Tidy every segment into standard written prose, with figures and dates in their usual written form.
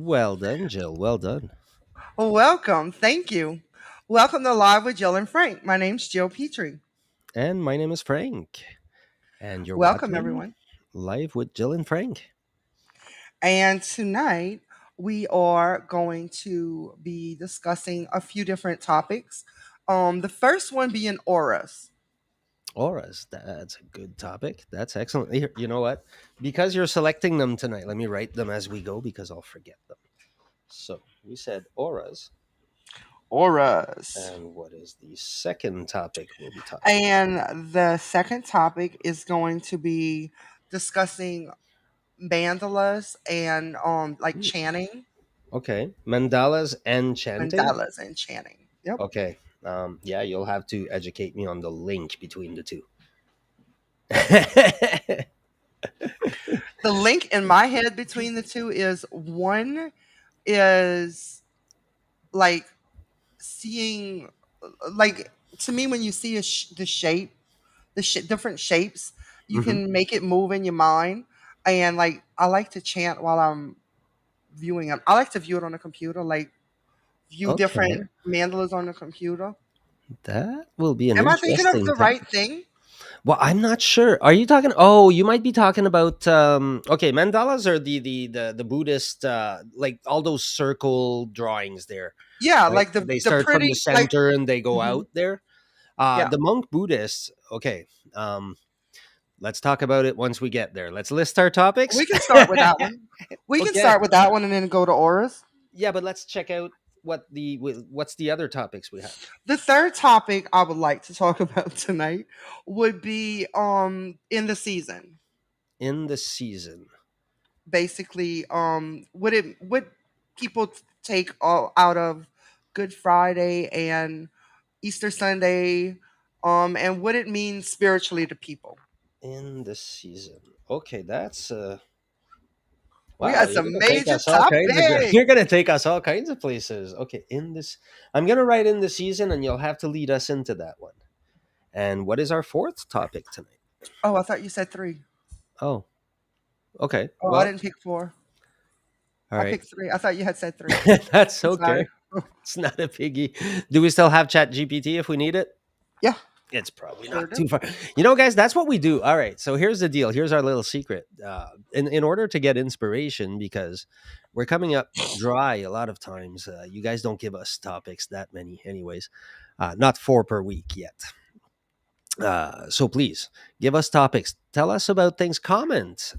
Well done, Jill. Well done. Welcome. Thank you. Welcome to Live with Jill and Frank. My name's Jill Petrie. And my name is Frank. And you're Welcome, watching everyone. Live with Jill and Frank. And tonight we are going to be discussing a few different topics. The first one being auras. Auras. That's a good topic. That's excellent. Here, you know what? Because you're selecting them tonight, let me write them as we go because I'll forget them. So we said auras. Auras. And what is the second topic we'll be talking about? And the second topic is going to be discussing mandalas and like Hmm, chanting. okay. Mandalas and chanting. Mandalas and chanting. Yep. Okay. Yeah, you'll have to educate me on the link between the two. The link in my head between the two is one is like seeing like to me when you see the shape different shapes you Hmm. can make it move in your mind, and like I like to chant while I'm viewing them. I like to view it on a computer, like view different Okay. mandalas on the computer. That will be an Am I thinking of interesting the topic. right thing? Well, I'm not sure. Are you talking? Oh, you might be talking about. Okay, mandalas are the Buddhist, like all those circle drawings there, Yeah, right? like They the start from the pretty like center and they go mhm, out there. yeah. The monk Buddhists. Okay, let's talk about it once we get there. Let's list our topics. We can start with that one. We can Okay. start with that one and then go to auras. Yeah, but let's check out what's the other topics we have The third topic I would like to talk about tonight would be in the season. in the season. Basically, what people take all out of Good Friday and Easter Sunday, and what it means spiritually to people. In the season. Okay, that's We wow, got you're some gonna take major us all kinds of topics. you're gonna take us all kinds of places. Okay, in this I'm gonna write in the season and you'll have to lead us into that one. And what is our fourth topic tonight? Oh, I thought you said three. Oh, okay. Oh, I Well, didn't pick four. all I right. picked three. I thought you had said three. That's I'm sorry. okay. It's not a biggie. Do we still have Chat GPT if we need it? Yeah, It's probably sure not do. too far. Guys, that's what we do. All right. So here's the deal. Here's our little secret. In order to get inspiration, because we're coming up dry a lot of times, you guys don't give us topics that many, anyways. Not four per week yet. So please give us topics. Tell us about things. Comment,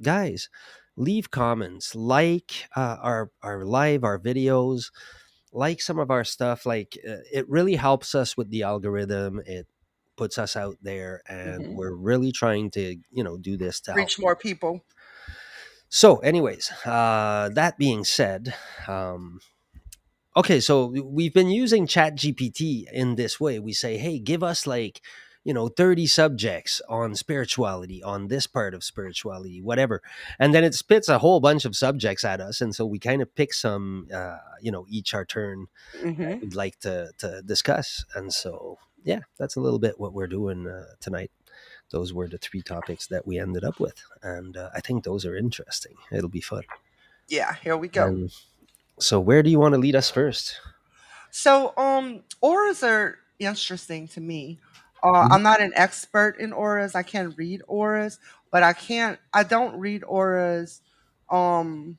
guys. Leave comments. Like our live, our videos. Like some of our stuff. Like it really helps us with the algorithm. It puts us out there, and Hmm. we're really trying to do this to help Reach you. more people. So, anyways, that being said, okay, so we've been using Chat GPT in this way. We say, hey, give us like 30 subjects on spirituality, on this part of spirituality, whatever, and then it spits a whole bunch of subjects at us, and so we kind of pick some, each our turn Hmm. we'd like to discuss. And so, yeah, that's a little bit what we're doing tonight. Those were the three topics that we ended up with, and I think those are interesting. It'll be fun. Yeah, here we go. And so, where do you want to lead us first? So, auras are interesting to me. Mhm. I'm not an expert in auras. I can read auras, but I don't read auras, um,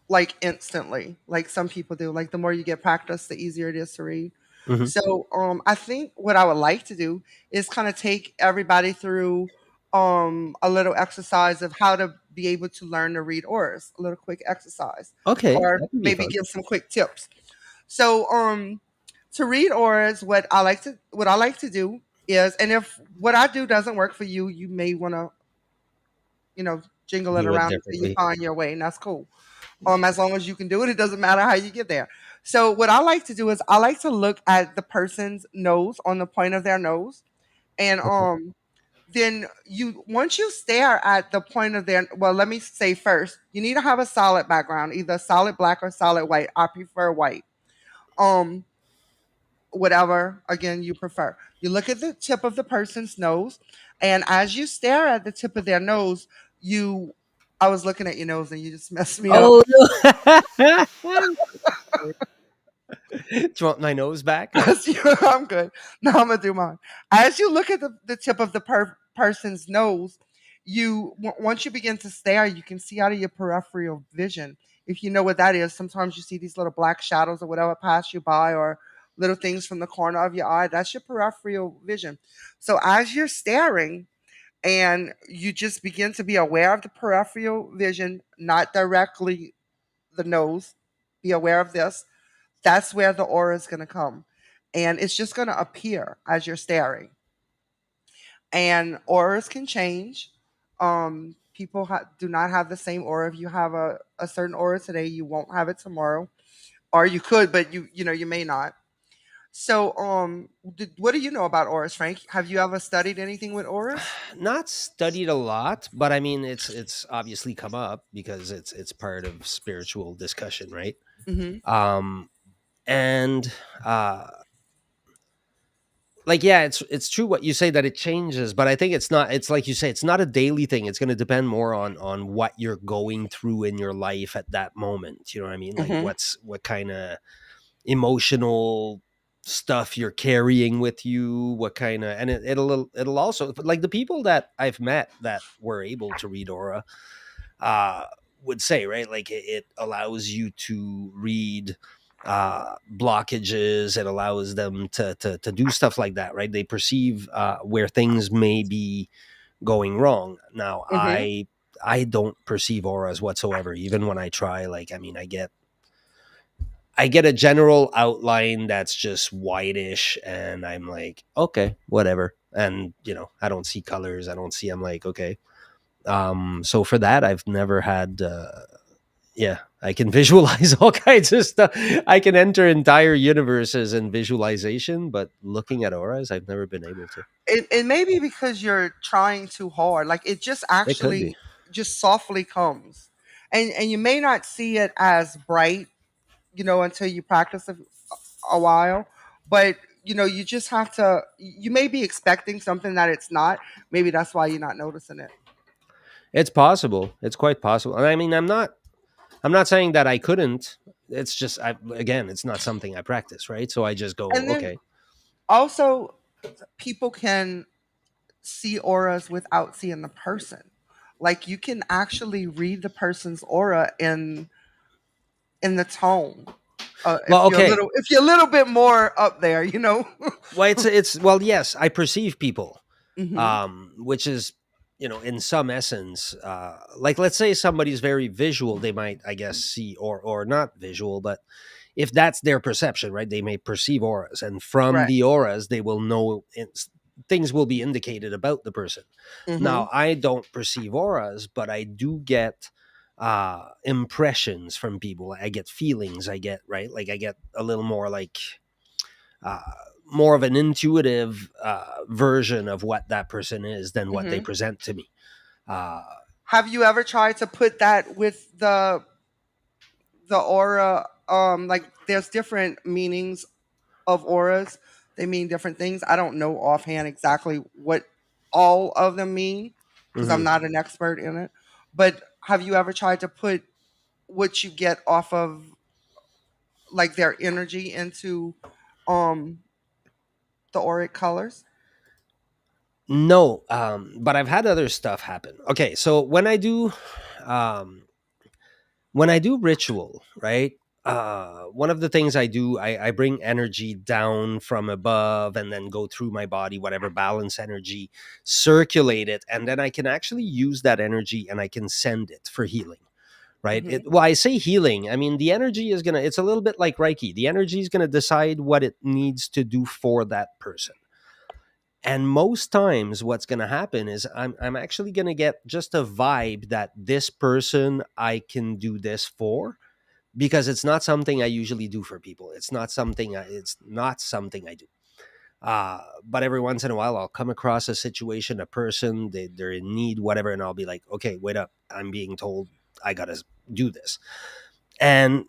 like instantly, like some people do. Like the more you get practice, the easier it is to read. Mhm. So, I think what I would like to do is kind of take everybody through, a little exercise of how to be able to learn to read auras. A little quick exercise, Okay, or that can be maybe fun. give some quick tips. So, to read auras, what I like to do is, and if what I do doesn't work for you, you may want to, jingle it Do it around until you differently. find your way, and that's cool. As long as you can do it, it doesn't matter how you get there. So, what I like to do is I like to look at the person's nose on the point of their nose, and Okay. then you once you stare at the point of their well, let me say first, you need to have a solid background, either solid black or solid white. I prefer white. Um, whatever again you prefer. You look at the tip of the person's nose, and as you stare at the tip of their nose, you I was looking at your nose and you just messed me up. Oh no. Do you want my nose back? I'm good. Now I'm gonna do mine. As you look at the tip of the person's nose, once you begin to stare, you can see out of your peripheral vision. If you know what that is, sometimes you see these little black shadows or whatever pass you by, or little things from the corner of your eye. That's your peripheral vision. So as you're staring, and you just begin to be aware of the peripheral vision, not directly the nose. Be aware of this. That's where the aura is going to come. And it's just going to appear as you're staring. And auras can change. People do not have the same aura. If you have a certain aura today, you won't have it tomorrow. Or you could, but you may not. So, what do you know about auras, Frank? Have you ever studied anything with auras? Not studied a lot, but I mean it's obviously come up because it's part of spiritual discussion, right? Mm-hmm. Um and like yeah, it's true what you say that it changes, but I think it's not, it's like you say, it's not a daily thing. It's going to depend more on what you're going through in your life at that moment. You know what I mean? Like Mm-hmm. what kind of emotional stuff you're carrying with you, what kind of, and it'll also, like the people that I've met that were able to read aura uh would say, right, like it allows you to read blockages. It allows them to do stuff like that, right? They perceive where things may be going wrong. Now Mm-hmm. I don't perceive auras whatsoever, even when I try. Like, I mean, I get a general outline that's just whitish, and I'm like, okay, whatever. And I don't see colors. I don't see. I'm like, okay. So for that, I've never had. Yeah, I can visualize all kinds of stuff. I can enter entire universes in visualization, but looking at auras, I've never been able to. It may be because you're trying too hard. Like it just It could be. actually just softly comes, and you may not see it as bright, until you practice a while. But you just have to. You may be expecting something that it's not. Maybe that's why you're not noticing it. It's possible. It's quite possible. And I mean, I'm not saying that I couldn't. It's just, again, it's not something I practice, right? So I just go, And then okay. also, people can see auras without seeing the person. Like you can actually read the person's aura in the tone. Well, okay. If you're a little bit more up there, Well, well, yes, I perceive people, Mhm. which is, in some essence, like let's say somebody's very visual, they might, I guess, see, or not visual, but if that's their perception, right, they may perceive auras, and from Right. the auras, they will know things will be indicated about the person. Mhm. Now, I don't perceive auras, but I do get impressions from people. I get feelings. I get, right, like I get a little more like uh, more of an intuitive version of what that person is than what they Mhm. present to me. Uh, Have you ever tried to put that with the aura? Like there's different meanings of auras. They mean different things. I don't know offhand exactly what all of them mean because I'm mhm. not an expert in it. But have you ever tried to put what you get off of like their energy into um the auric colors? No, but I've had other stuff happen. Okay, so um, when I do ritual, right? One of the things I do, I bring energy down from above and then go through my body, whatever balance energy, circulate it, and then I can actually use that energy and I can send it for healing. Right. Mhm. Well, I say healing. I mean, the energy is it's a little bit like Reiki. The energy is gonna decide what it needs to do for that person. And most times what's going to happen is I'm actually going to get just a vibe that this person I can do this for, because it's not something I usually do for people. It's not something I do. But every once in a while I'll come across a situation, a person, they're in need, whatever, and I'll be like, okay, wait up, I'm being told I gotta do this. And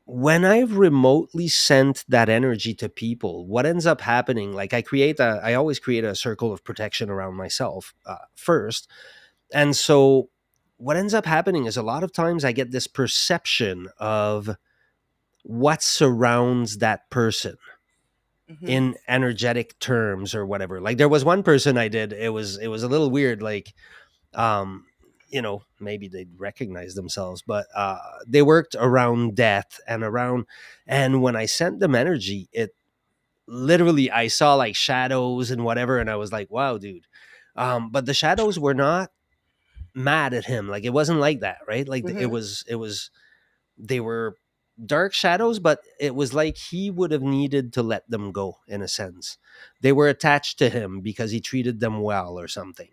when I've remotely sent that energy to people, what ends up happening, like I always create a circle of protection around myself first. And so what ends up happening is a lot of times I get this perception of what surrounds that person Mhm. in energetic terms or whatever. Like there was one person I did, it was a little weird, like um maybe they'd recognize themselves, but they worked around death and around, and when I sent them energy, it literally, I saw like shadows and whatever, and I was like, wow, dude. But the shadows were not mad at him. Like it wasn't like that, right? Like Mhm. it was they were dark shadows, but it was like he would have needed to let them go in a sense. They were attached to him because he treated them well or something.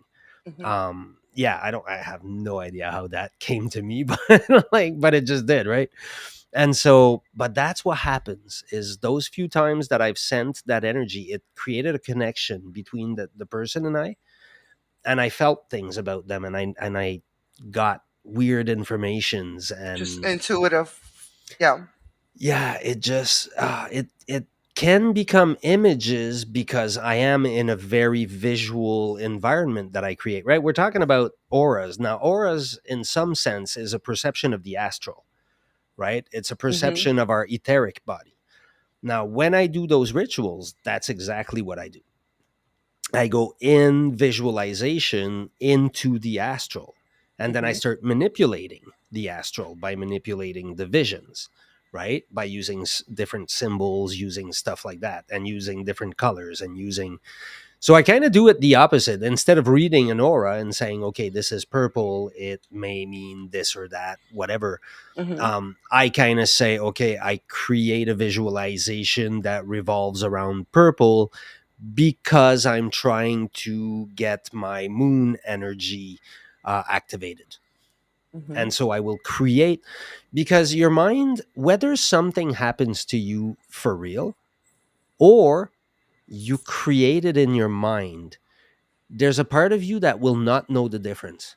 Mhm. Yeah, I have no idea how that came to me, but but it just did, right? And so, but that's what happens is those few times that I've sent that energy, it created a connection between the person and I felt things about them, and I got weird informations. Just And intuitive. Yeah. yeah, it just it can become images because I am in a very visual environment that I create, right? We're talking about auras. Now auras in some sense is a perception of the astral, right? It's a Mhm. perception of our etheric body. Now when I do those rituals, that's exactly what I do. I go in visualization into the astral, and then I Mhm. start manipulating the astral by manipulating the visions, right? By using different symbols, using stuff like that, and using different colors, and using. So I kind of do it the opposite. Instead of reading an aura and saying, okay, this is purple, it may mean this or that, whatever. Mhm. I kind of say, okay, I create a visualization that revolves around purple because I'm trying to get my moon energy activated. Mhm. And so I will create, because your mind, whether something happens to you for real or you create it in your mind, there's a part of you that will not know the difference.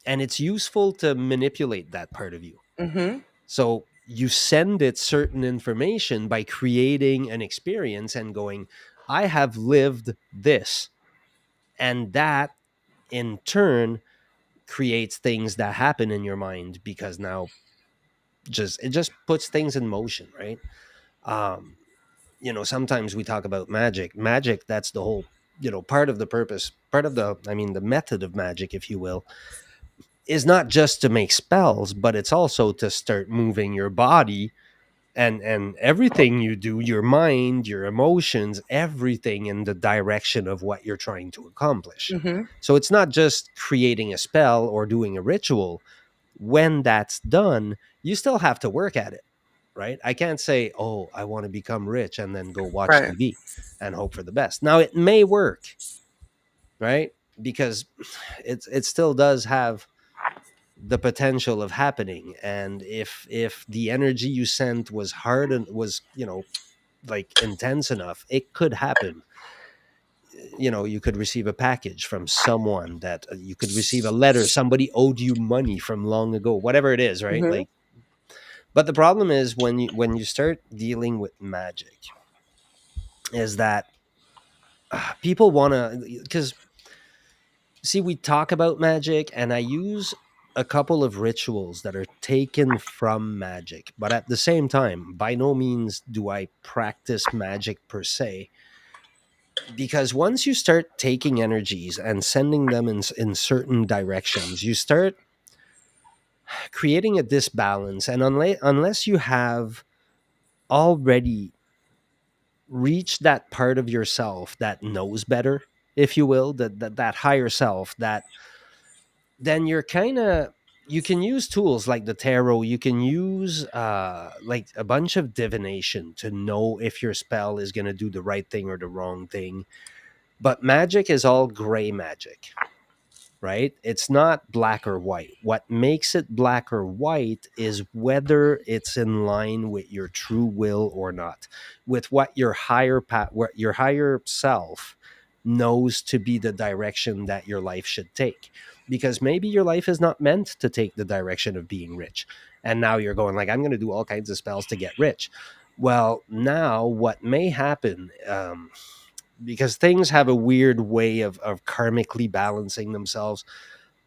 And it's useful to manipulate that part of you. Mhm. So you send it certain information by creating an experience and going, I have lived this. And that in turn creates things that happen in your mind because now just it just puts things in motion, right? um Sometimes we talk about magic, that's the whole, part of the purpose, part of the, I mean, the method of magic, if you will, is not just to make spells, but it's also to start moving your body, and everything you do, your mind, your emotions, everything in the direction of what you're trying to accomplish. Mhm. So it's not just creating a spell or doing a ritual. When that's done, you still have to work at it, right? I can't say, oh, I want to become rich and then go watch Right. TV and hope for the best. Now it may work, right? Because it still does have the potential of happening. And if the energy you sent was hard and was, like intense enough, it could happen. You could receive a package from someone, that you could receive a letter, somebody owed you money from long ago, whatever it is, right? Mhm. Like, but the problem is when you start dealing with magic, is that people want to, because see, we talk about magic and I use a couple of rituals that are taken from magic, but at the same time, by no means do I practice magic per se. Because once you start taking energies and sending them in certain directions, you start creating a disbalance. And unless you have already reached that part of yourself that knows better, if you will, that higher self, that then you're kind of, you can use tools like the tarot, you can use like a bunch of divination to know if your spell is going to do the right thing or the wrong thing. But magic is all gray magic, right? It's not black or white. What makes it black or white is whether it's in line with your true will or not, with what your what your higher self knows to be the direction that your life should take. Because maybe your life is not meant to take the direction of being rich. And now you're going like, I'm going to do all kinds of spells to get rich. Well, now what may happen, because things have a weird way of karmically balancing themselves.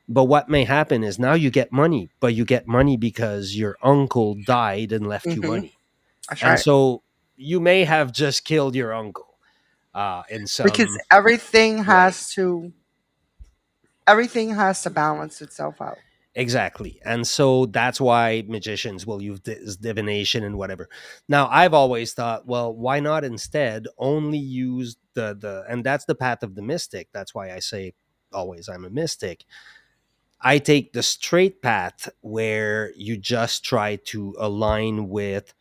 But what may happen is now you get money, but you get money because your uncle died and left you Hmm. money. That's And right. so you may have just killed your uncle in Because some way. everything has to balance itself out. Exactly. And so that's why magicians will use divination and whatever. Now, I've always thought, well, why not instead only use and that's the path of the mystic. That's why I say always I'm a mystic. I take the straight path where you just try to align with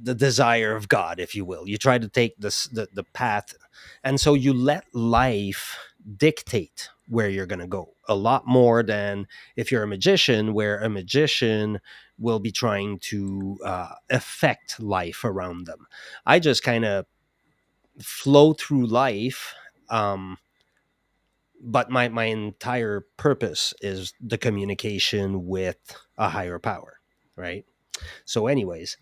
the desire of God, if you will. You try to take the path, and so you let life dictate where you're going to go a lot more than if you're a magician, where a magician will be trying to affect life around them. I just kind of flow through life. But my entire purpose is the communication with a higher power, right? So anyways,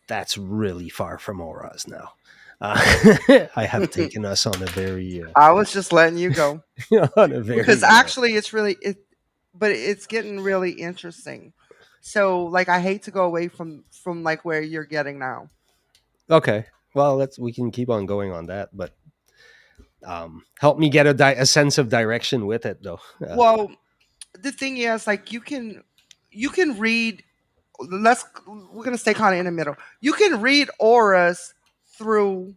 that's really far from auras now. I have taken us on a very I was just letting you go on a because very actually it's really but it's getting really interesting. So like I hate to go away from like where you're getting now. okay. Well, let's we can keep on going on that, but help me get a sense of direction with it, though. Well, the thing is like you can read, let's we're gonna stay kind of in the middle. You can read auras through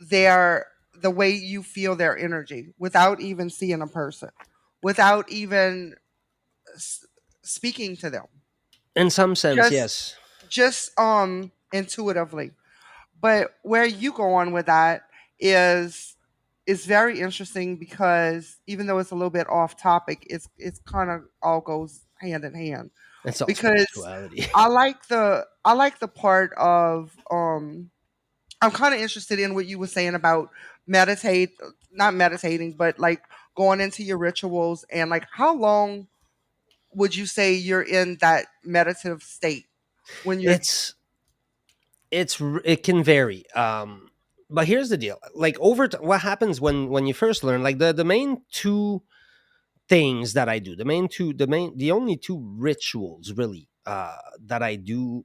their the way you feel their energy without even seeing a person, without even s- speaking to them. In some sense, Just yes. intuitively. But where you go on with that is is very interesting because even though it's a little bit off topic, it's kind of all goes hand in hand It's all because spirituality. I like the part of I'm kind of interested in what you were saying about meditate, not meditating, but like going into your rituals and like how long would you say you're in that meditative state when you're it's it can vary. But here's the deal: like what happens when you first learn, like the main two things that I do, the only two rituals really that I do.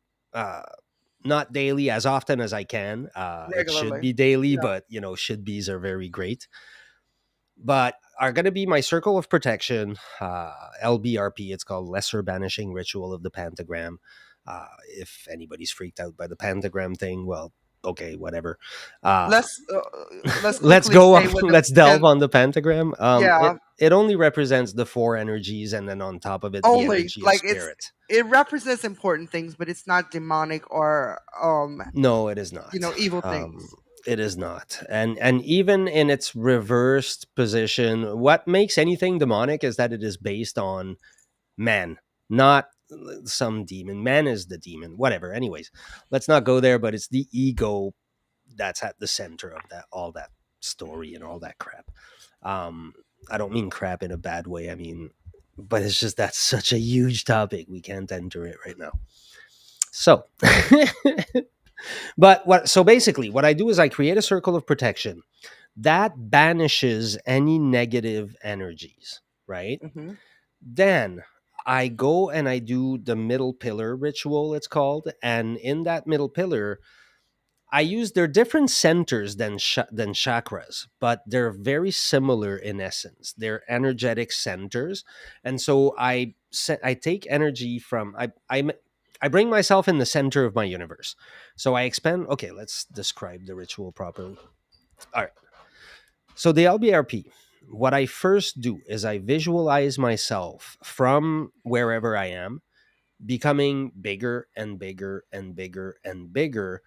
Not daily, as often as I can. It should regularly? be daily, Yeah. but should be's are very great. But are going to be my circle of protection, LBRP. It's called Lesser Banishing Ritual of the Pentagram. If anybody's freaked out by the pentagram thing, well, okay, whatever. Uh, Let's let's quickly go on. say what the Let's delve pen. on the pentagram. Yeah, It only represents the four energies, and then on top of it, the only energy of like spirit. it represents important things, but it's not demonic or No, it is not. evil Um, things. it is not. And even in its reversed position, what makes anything demonic is that it is based on man, not some demon. Man is the demon. Whatever. Anyways, let's not go there. But it's the ego that's at the center of that all that story and all that crap. Um, I don't mean crap in a bad way. I mean, but it's just that's such a huge topic. We can't enter it right now. So But what so basically what I do is I create a circle of protection that banishes any negative energies, right? Hmm. Then I go and I do the middle pillar ritual, it's called, and in that middle pillar I use they're different centers than chakras, but they're very similar in essence. They're energetic centers, and so I take energy from I bring myself in the center of my universe. So I expand. Okay, let's describe the ritual properly. All right. So the LBRP. What I first do is I visualize myself from wherever I am becoming bigger and bigger and bigger and bigger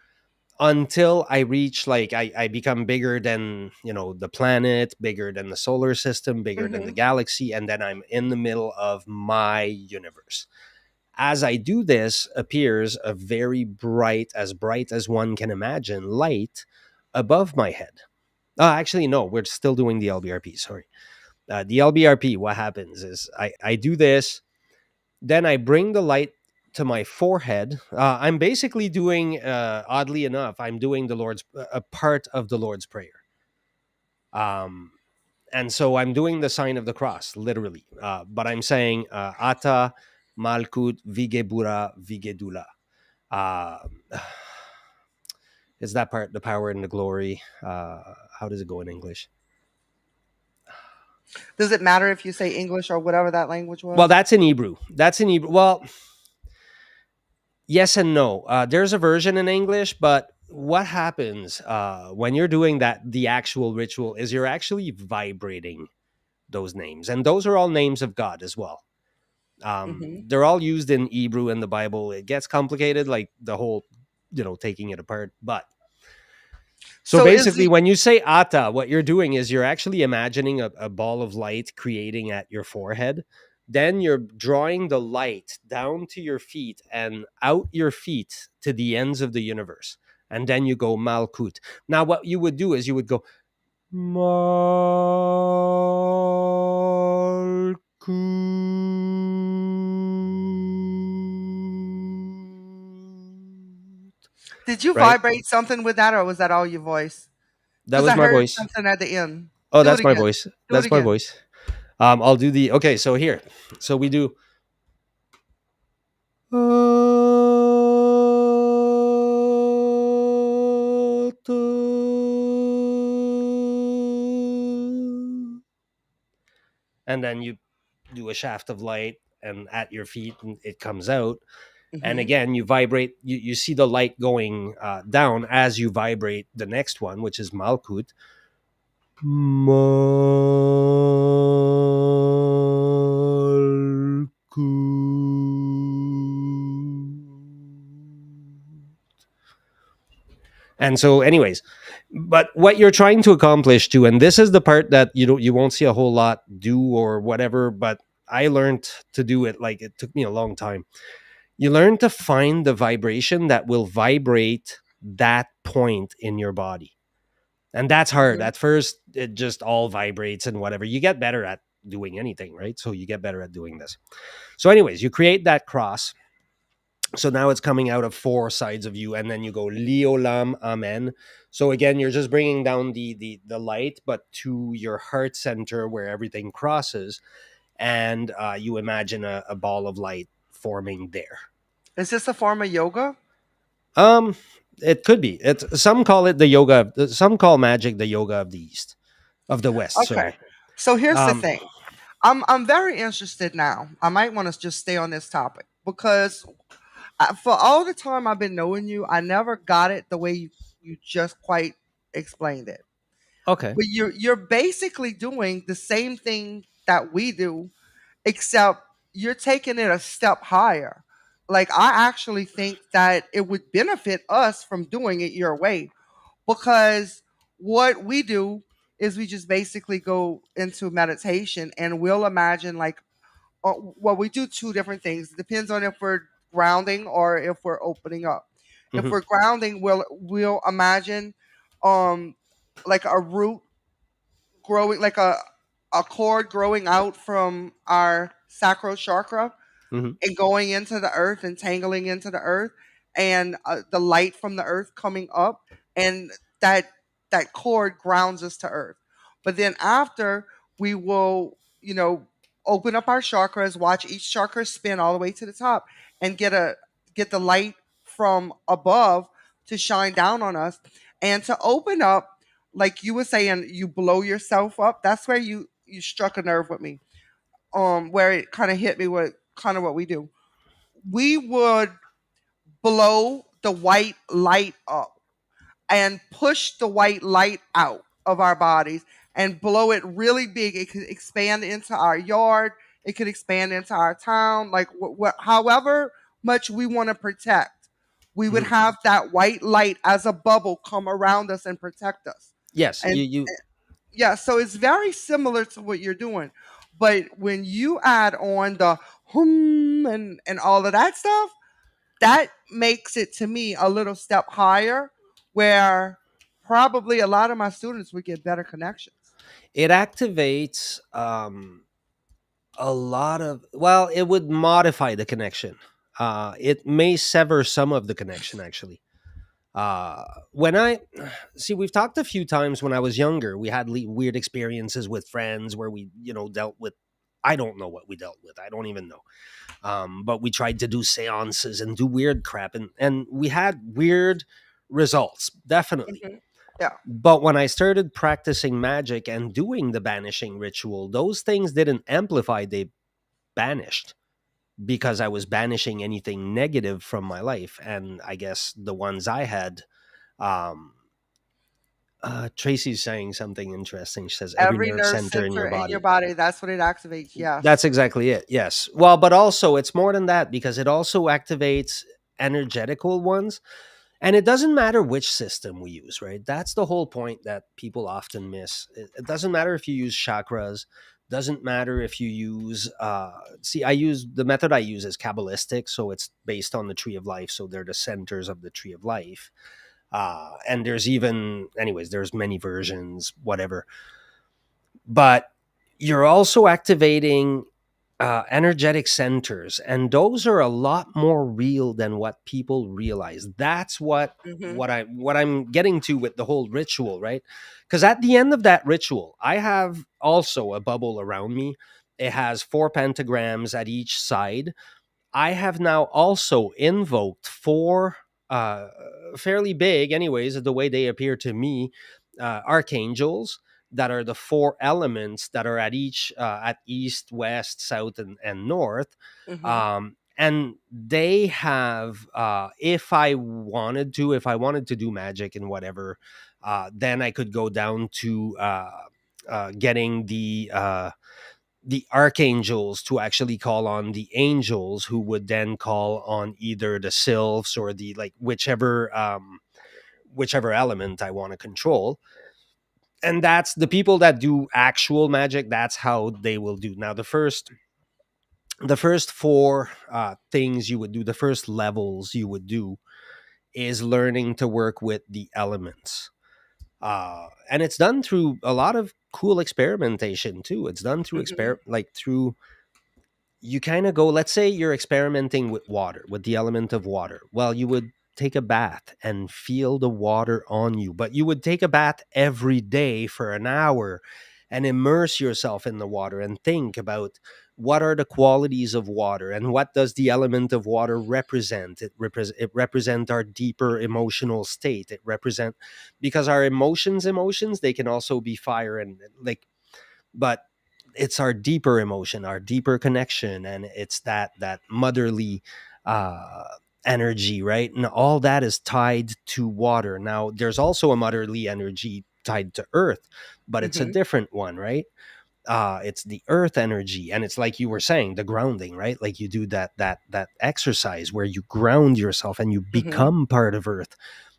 until I reach like I become bigger than the planet, bigger than the solar system, bigger than the Hmm. galaxy, and then I'm in the middle of my universe. As I do this, appears a very bright as one can imagine, light above my head. Actually, no, we're still doing the LBRP. Sorry, the LBRP. What happens is I do this, then I bring the light to my forehead. I'm basically doing, oddly enough, I'm doing a part of the Lord's Prayer. Um, And so I'm doing the sign of the cross, literally. But I'm saying Ata, Malkut, Vigebura, Vigedula. Uh, is that part the power and the glory? How does it go in English? Does it matter if you say English or whatever that language Well, was? that's in Hebrew. That's in Hebrew. Well, yes and no. There's a version in English, but what happens when you're doing that, the actual ritual, is you're actually vibrating those names. And those are all names of God as well. Hmm. They're all used in Hebrew in the Bible. It gets complicated, like the whole, taking it apart. But so So is basically, the when you say Ata, what you're doing is you're actually imagining a ball of light creating at your forehead. Then you're drawing the light down to your feet and out your feet to the ends of the universe. And then you go Malkut. Now, what you would do is you would go Malkut. did you Right? vibrate something with that, or was that all your voice? That Because was I my heard voice. something at the end. Oh, Do it that's my again. voice. Do it That's my again. voice. I'll do the okay. So here, so we do. And then you do a shaft of light, and at your feet, and it comes out. And Hmm. again, you vibrate. You see the light going down as you vibrate the next one, which is Malkut. Malkut. And so, anyways, but what you're trying to accomplish too, and this is the part that you won't see a whole lot do or whatever, but I learned to do it. Like, it took me a long time. You learn to find the vibration that will vibrate that point in your body. And that's hard. Hmm. At first, it just all vibrates and whatever. You get better at doing anything, right? So you get better at doing this. So, anyways, you create that cross. So now it's coming out of four sides of you, and then you go Liolam Amen. So again, you're just bringing down the light, but to your heart center where everything crosses, and you imagine a ball of light forming there. Is this a form of yoga? Um, it could be. Some call it the yoga. Some call magic the yoga of the east, of the west. Okay. Sorry. So here's the Um, thing. I'm very interested now. I might want to just stay on this topic because for all the time I've been knowing you, I never got it the way you just quite explained it. okay. But you're basically doing the same thing that we do, except you're taking it a step higher. Like I actually think that it would benefit us from doing it your way because what we do is we just basically go into meditation and we'll imagine like well, we do two different things. It depends on if we're grounding or if we're opening up. If Hmm. we're grounding, we'll imagine um like a root growing, like a cord growing out from our sacral chakra Hmm. and going into the earth and tangling into the earth, and the light from the earth coming up, and that cord grounds us to earth. But then after, we will, open up our chakras, watch each chakra spin all the way to the top, and get the light from above to shine down on us, and to open up, like you were saying, you blow yourself up. That's where you struck a nerve with me, where it kind of hit me with kind of what we do. We would blow the white light up and push the white light out of our bodies and blow it really big. It could expand into our yard. It could expand into our town. Like however much we want to protect, we would Hmm. have that white light as a bubble come around us and protect us. Yes, And you. yeah, so it's very similar to what you're doing. But when you add on the hum and all of that stuff, that makes it to me a little step higher, where probably a lot of my students would get better connections. It activates a lot of, well, it would modify the connection. It may sever some of the connection actually. When I see, we've talked a few times when I was younger, we had weird experiences with friends where we, dealt with. I don't know what we dealt with. I don't even know. But we tried to do seances and do weird crap, and we had weird results, definitely. Mhm. Yeah. But when I started practicing magic and doing the banishing ritual, those things didn't amplify, they banished, because I was banishing anything negative from my life. And I guess the ones I had, um, Tracy's saying something interesting. She says every Every nerve nerve center in center your in your body. body, that's what it activates, That's yes. exactly it. Yes. Well, but also it's more than that, because it also activates energetical ones. And it doesn't matter which system we use, right? That's the whole point that people often miss. It doesn't matter if you use chakras, doesn't matter if you use see, I use the method I use is Kabbalistic, so it's based on the tree of life, so they're the centers of the tree of life. And there's even, anyways, there's many versions, whatever. But you're also activating energetic centers, and those are a lot more real than what people realize. That's Mhm. what I'm getting to with the whole ritual, right? Because at the end of that ritual, I have also a bubble around me. It has 4 pentagrams at each side. I have now also invoked four uh, fairly big, anyways, the way they appear to me, archangels that are the four elements that are at each at east, west, south, and north. Mhm. And they have, if I wanted to do magic and whatever, then I could go down to getting the archangels to actually call on the angels, who would then call on either the sylphs or the, like, whichever element I want to control. And that's the people that do actual magic, that's how they will do. Now the first four things you would do, the first levels you would do, is learning to work with the elements. And it's done through a lot of cool experimentation too. It's done through Mhm. through, you kind of go, let's say you're experimenting with water, with the element of water. Well, you would take a bath and feel the water on you, but you would take a bath every day for an hour and immerse yourself in the water and think about what are the qualities of water and what does the element of water represent. It represent our deeper emotional state. It represent, because our emotions, they can also be fire and, like, but it's our deeper emotion, our deeper connection, and it's that motherly uh energy, right? And all that is tied to water. Now there's also a motherly energy tied to earth, but it's a Mhm. different one, right? It's the earth energy, and it's like you were saying, the grounding, right? Like you do that exercise where you ground yourself and you Mhm. become part of earth.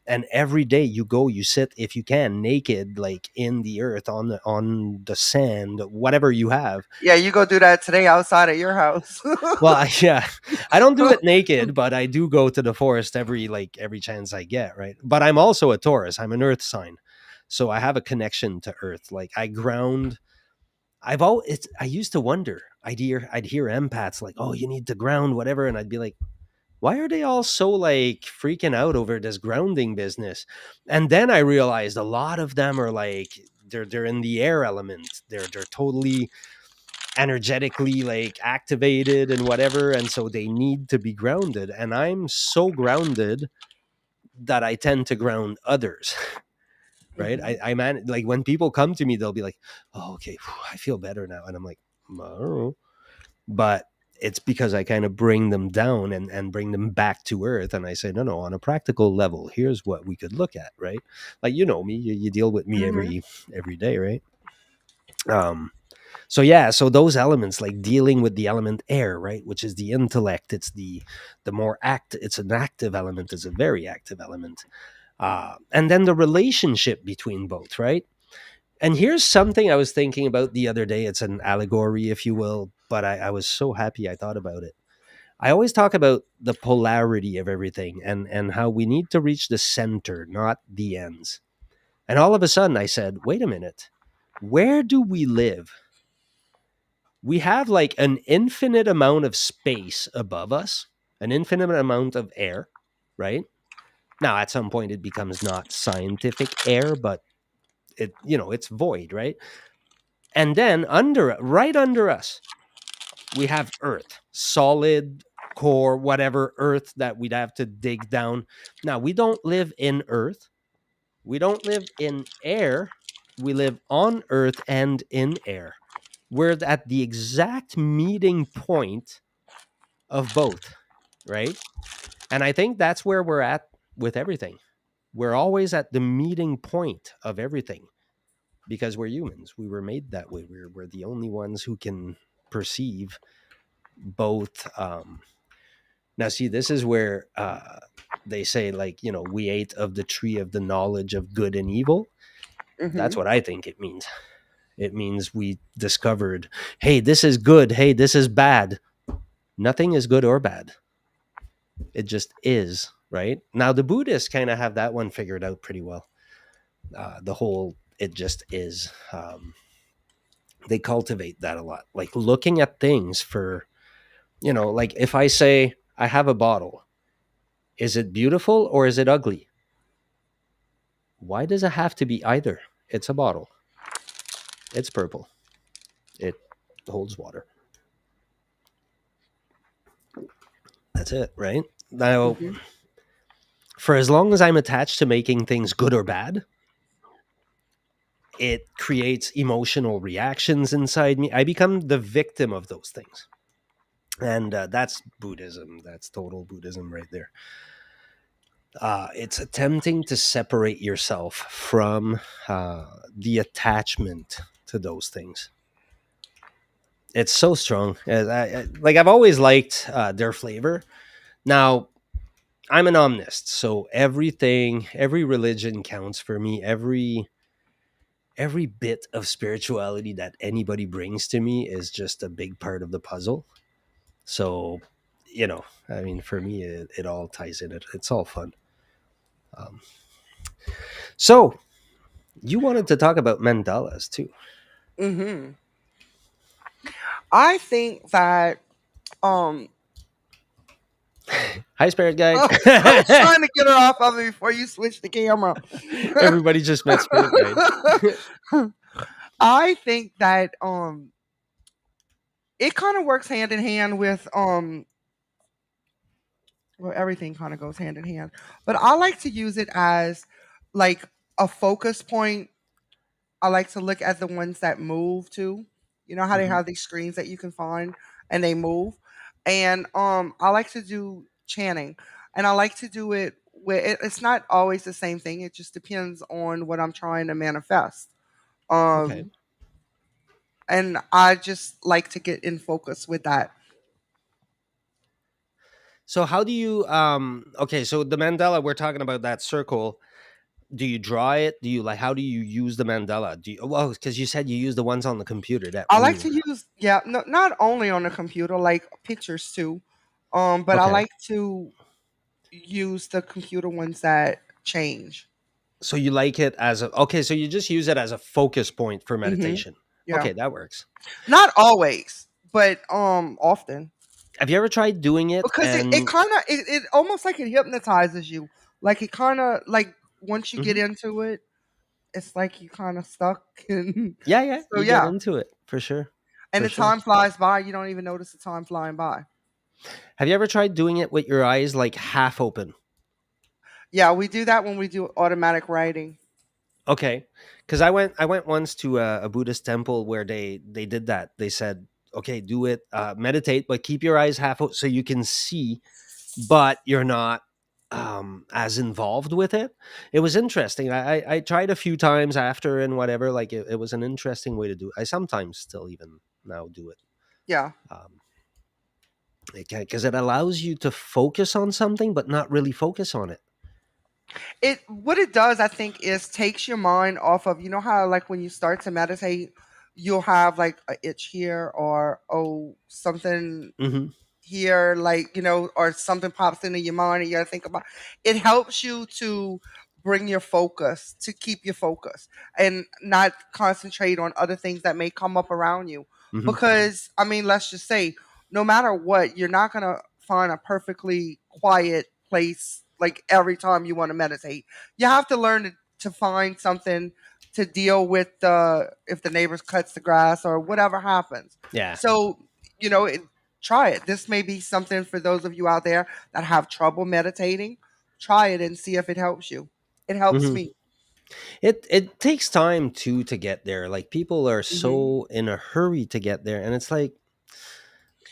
And every day you go, you sit, if you can, naked, like in the earth, on the sand, whatever you have. Yeah, you go do that today outside at your house. Well, yeah, I don't do it naked, but I do go to the forest every chance I get, right? But I'm also a Taurus, I'm an earth sign, so I have a connection to earth. Like I ground. I used to wonder. I'd hear empaths like, "Oh, you need to ground, whatever," and I'd be like, "Why are they all so, like, freaking out over this grounding business?" And then I realized a lot of them are like, they're in the air element. They're totally energetically, like, activated and whatever, and so they need to be grounded. And I'm so grounded that I tend to ground others. Right? Mhm. Like, when people come to me, they'll be like, "Oh, okay, I feel better now," and I'm like, "I don't know." But it's because I kind of bring them down and bring them back to earth. And I say, no, no, on a practical level, here's what we could look at, right? Like, you know me, you deal with me Mhm. every day, right? Um, so yeah, so those elements, like dealing with the element air, right, which is the intellect, it's the more it's an active element, it's a very active element. And then the relationship between both, right? And here's something I was thinking about the other day. It's an allegory, if you will, but I was so happy I thought about it. I always talk about the polarity of everything, and how we need to reach the center, not the ends. And all of a sudden I said, wait a minute, where do we live? We have like an infinite amount of space above us, an infinite amount of air, right? Now, at some point, it becomes not scientific air, but it's void, right? And then right under us, we have Earth, solid core, whatever Earth that we'd have to dig down. Now, we don't live in Earth. We don't live in air. We live on Earth and in air. We're at the exact meeting point of both, right? And I think that's where we're at with everything. We're always at the meeting point of everything because we're humans. We were made that way. We're the only ones who can perceive both. Now, see, this is where they say, like, we ate of the tree of the knowledge of good and evil. That's Hmm. what I think it means. It means we discovered, hey, this is good. Hey, this is bad. Nothing is good or bad. It just is, right? Now, the Buddhists kind of have that one figured out pretty well. The whole it just is. They cultivate that a lot. Like looking at things for, like if I say I have a bottle, is it beautiful or is it ugly? Why does it have to be either? It's a bottle. It's purple. It holds water. That's it, right? Now, Hmm. for as long as I'm attached to making things good or bad, it creates emotional reactions inside me. I become the victim of those things. And that's Buddhism. That's total Buddhism right there. It's attempting to separate yourself from the attachment to those things. It's so strong. Like I've always liked their flavor. Now I'm an omnist, so every religion counts for me. Every bit of spirituality that anybody brings to me is just a big part of the puzzle. So, I mean, for me, it all ties in. It's all fun. Um, so, you wanted to talk about mandalas too. Hmm. I think that um Hi, Spirit Guide. I was trying to get her off of it before you switched the camera. Everybody just met Spirit Guide. I think that it kind of works hand in hand with well, everything kind of goes hand in hand. But I like to use it as like a focus point. I like to look at the ones that move too. You know how they Hmm. have these screens that you can find and they move. And I like to do chanting. And I like to do it where it's not always the same thing. It just depends on what I'm trying to manifest. Okay. Um and I just like to get in focus with that. So, how do you? Okay, so the mandala we're talking about, that circle. Do you draw it? Do you, like? How do you use the mandala? Do you? Well, because you said you use the ones on the computer that I like move. to use, yeah, no, not only on the computer, like pictures too. But I Okay. like to use the computer ones that change. So you like it as a okay, so you just use it as a focus point for Hmm. meditation. Yeah. Okay, that works. Not always, but often. Have you ever tried doing it Because it and kind of it almost like it hypnotizes you. Like it kind of like once you get Mhm. into it, it's like you kind of stuck and Yeah, yeah, so you get yeah. into it for sure. And For the sure. time flies by, you don't even notice the time flying by. Have you ever tried doing it with your eyes like half open? Yeah, we do that when we do automatic writing. Okay, because I went once to a Buddhist temple where they did that. They said, "Okay, do it, meditate, but keep your eyes half open so you can see, but you're not as involved with it." It was interesting. I tried a few times after and whatever. Like it was an interesting way to do it. I sometimes still even now do it. Yeah. Um, because it allows you to focus on something, but not really focus on it. It what it does, I think, is takes your mind off of, you know how like when you start to meditate, you'll have like a itch here or oh something Hmm. here, like or something pops into your mind and you gotta think about it. Helps you to bring your focus, to keep your focus and not concentrate on other things that may come up around you. Hmm. Because I mean, let's just say, no matter what, you're not gonna find a perfectly quiet place like every time you want to meditate. You have to learn to find something to deal with the if the neighbors cuts the grass or whatever happens. Yeah. So, you know, try it. This may be something for those of you out there that have trouble meditating. Try it and see if it helps you. It helps Hmm. me. It takes time too to get there. Like people are Hmm. so in a hurry to get there, and it's like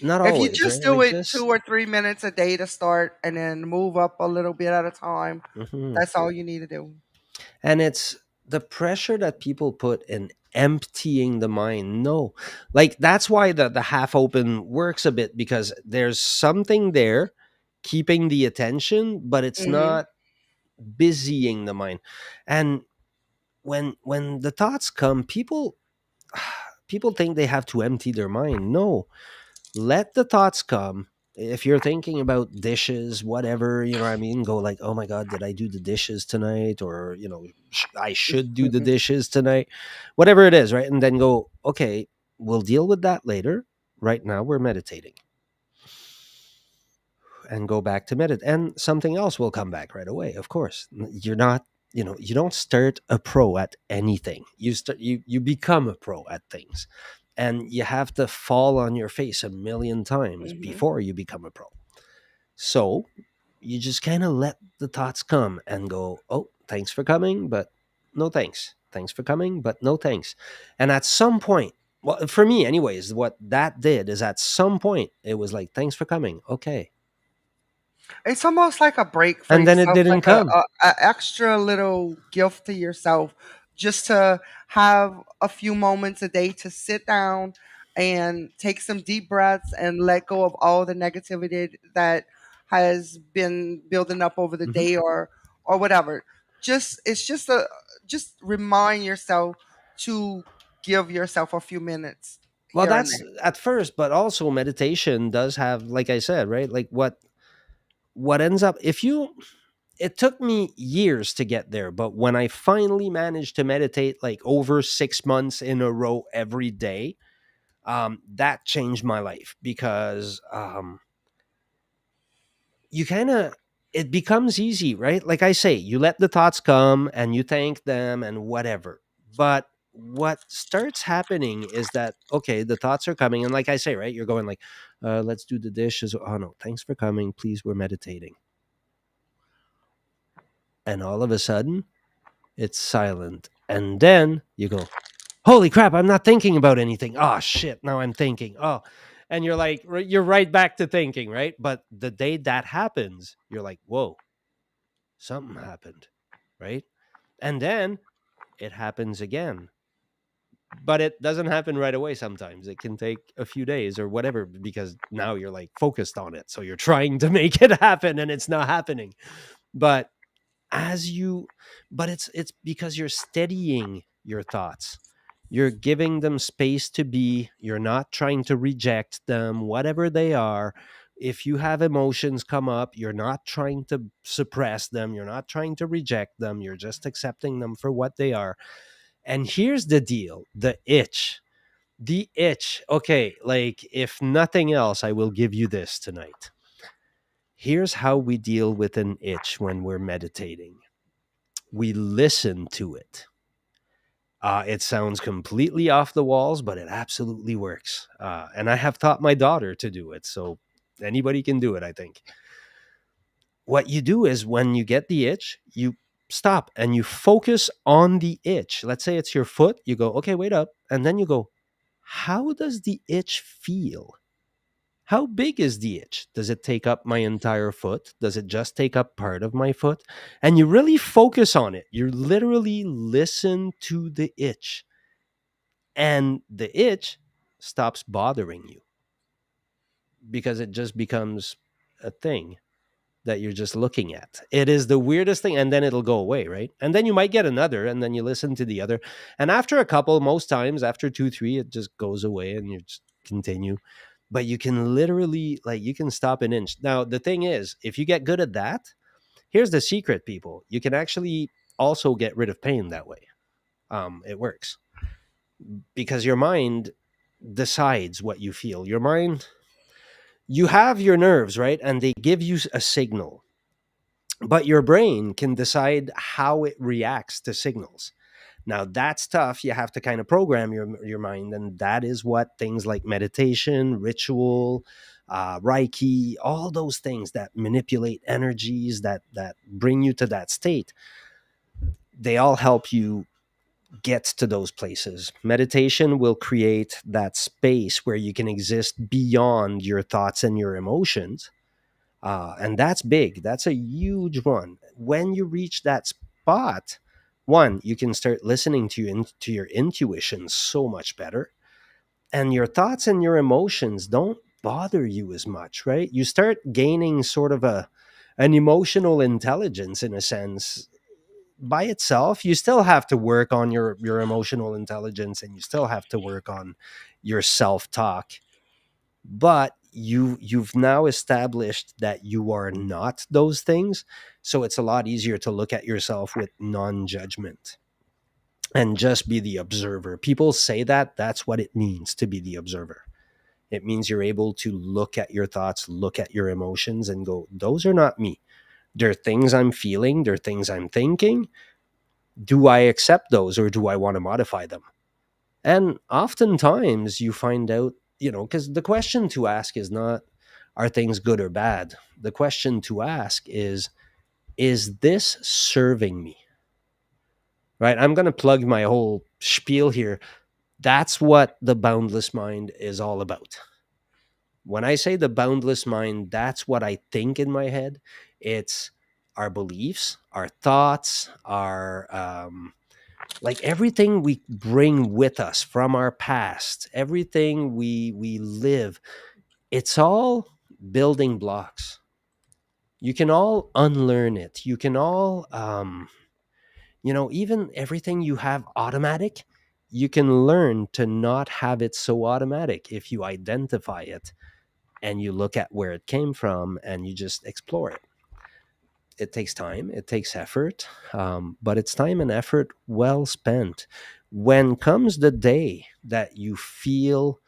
not If you always, just right? do Like it two just. or 3 minutes a day to start and then move up a little bit at a time, Mhm. that's all you need to do. And it's the pressure that people put in emptying the mind. No, like that's why the half open works a bit, because there's something there keeping the attention, but it's Hmm. not busying the mind. And when the thoughts come, people think they have to empty their mind. No, let the thoughts come. If you're thinking about dishes, whatever, you know what I mean, go like, oh my god, did I do the dishes tonight? Or, I should do the dishes tonight, whatever it is, right? And then go, okay, we'll deal with that later. Right now we're meditating, and go back to meditate, and something else will come back right away. Of course, you're not, you don't start a pro at anything. You become a pro at things, and you have to fall on your face a million times Hmm. before you become a pro. So you just kind of let the thoughts come and go, oh, thanks for coming, but no thanks. Thanks for coming, but no thanks. And at some point, well, for me anyways, what that did is at some point it was like, thanks for coming, okay. It's almost like a break for And then it yourself, didn't like come. a extra little gift to yourself, just to have a few moments a day to sit down and take some deep breaths and let go of all the negativity that has been building up over the Mhm. day or whatever. Just it's just remind yourself to give yourself a few minutes Well, here and that's there. at first, but also meditation does have, like I said, right? Like what ends up, if you, it took me years to get there, but when I finally managed to meditate like over 6 months in a row every day, that changed my life, because you kind of, it becomes easy, right? Like I say, you let the thoughts come and you thank them and whatever. But what starts happening is that, okay, the thoughts are coming, and like I say, right, you're going like, let's do the dishes. Oh no, thanks for coming, please, we're meditating. And all of a sudden it's silent, and then you go, holy crap, I'm not thinking about anything. Oh shit, now I'm thinking. Oh, and you're like, you're right back to thinking, right? But the day that happens, you're like, whoa, something happened, right? And then it happens again. But it doesn't happen right away sometimes. It can take a few days or whatever, because now you're like focused on it. So you're trying to make it happen and it's not happening. But as you but it's because you're steadying your thoughts. You're giving them space to be. You're not trying to reject them, whatever they are. If you have emotions come up, you're not trying to suppress them. You're not trying to reject them. You're just accepting them for what they are. And here's the deal, the itch. The itch. Okay, like if nothing else, I will give you this tonight. Here's how we deal with an itch when we're meditating: we listen to it. It sounds completely off the walls, but it absolutely works. And I have taught my daughter to do it. So anybody can do it, I think. What you do is when you get the itch, you stop and you focus on the itch. Let's say it's your foot. You go, okay, wait up. And then you go, how does the itch feel? How big is the itch? Does it take up my entire foot? Does it just take up part of my foot? And you really focus on it. You literally listen to the itch, and the itch stops bothering you, because it just becomes a thing that you're just looking at. It is the weirdest thing. And then it'll go away, right? And then you might get another, and then you listen to the other. And after a couple, most times after two, three, it just goes away and you just continue. But you can literally, like, you can stop an inch. Now, the thing is, if you get good at that, here's the secret, people. You can actually also get rid of pain that way. It works because your mind decides what you feel. Your mind, you have your nerves, right? And they give you a signal. but your brain can decide how it reacts to signals. Now that's tough. You have to kind of program your mind, and that is what things like meditation, ritual, Reiki, all those things that manipulate energies that bring you to that state. They all help you get to those places. Meditation will create that space where you can exist beyond your thoughts and your emotions. And that's big. That's a huge one. When you reach that spot, one, you can start listening to your intuition so much better. And your thoughts and your emotions don't bother you as much, right? You start gaining sort of an emotional intelligence in a sense by itself. You still have to work on your emotional intelligence, and you still have to work on your self-talk, but you've now established that you are not those things. So it's a lot easier to look at yourself with non-judgment and just be the observer. People say that that's what it means to be the observer. It means you're able to look at your thoughts, look at your emotions, and go, those are not me. They're things I'm feeling, they're things I'm thinking. Do I accept those, or do I want to modify them? And oftentimes you find out, because the question to ask is not, are things good or bad? The question to ask is this serving me? Right? I'm going to plug my whole spiel here. That's what the boundless mind is all about. When I say the boundless mind, that's what I think in my head. It's our beliefs, our thoughts, our like everything we bring with us from our past, everything we live, it's all building blocks. You can all unlearn it. You can all even everything you have automatic, you can learn to not have it so automatic if you identify it and you look at where it came from and you just explore it. It takes time, it takes effort, but it's time and effort well spent. When comes the day that you feel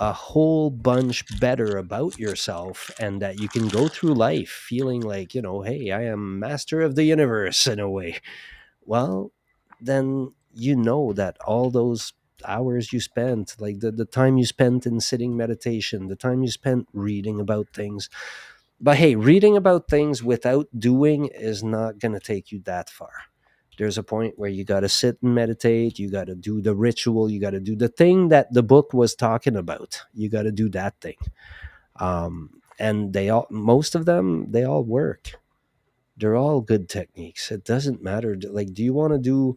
a whole bunch better about yourself and that you can go through life feeling like, hey, I am master of the universe in a way, well, then you know that all those hours you spent, like the time you spent in sitting meditation, the time you spent reading about things, but hey, reading about things without doing is not going to take you that far. There's a point where you got to sit and meditate. You got to do the ritual. You got to do the thing that the book was talking about. You got to do that thing. And most of them, they all work. They're all good techniques. It doesn't matter. Like, do you want to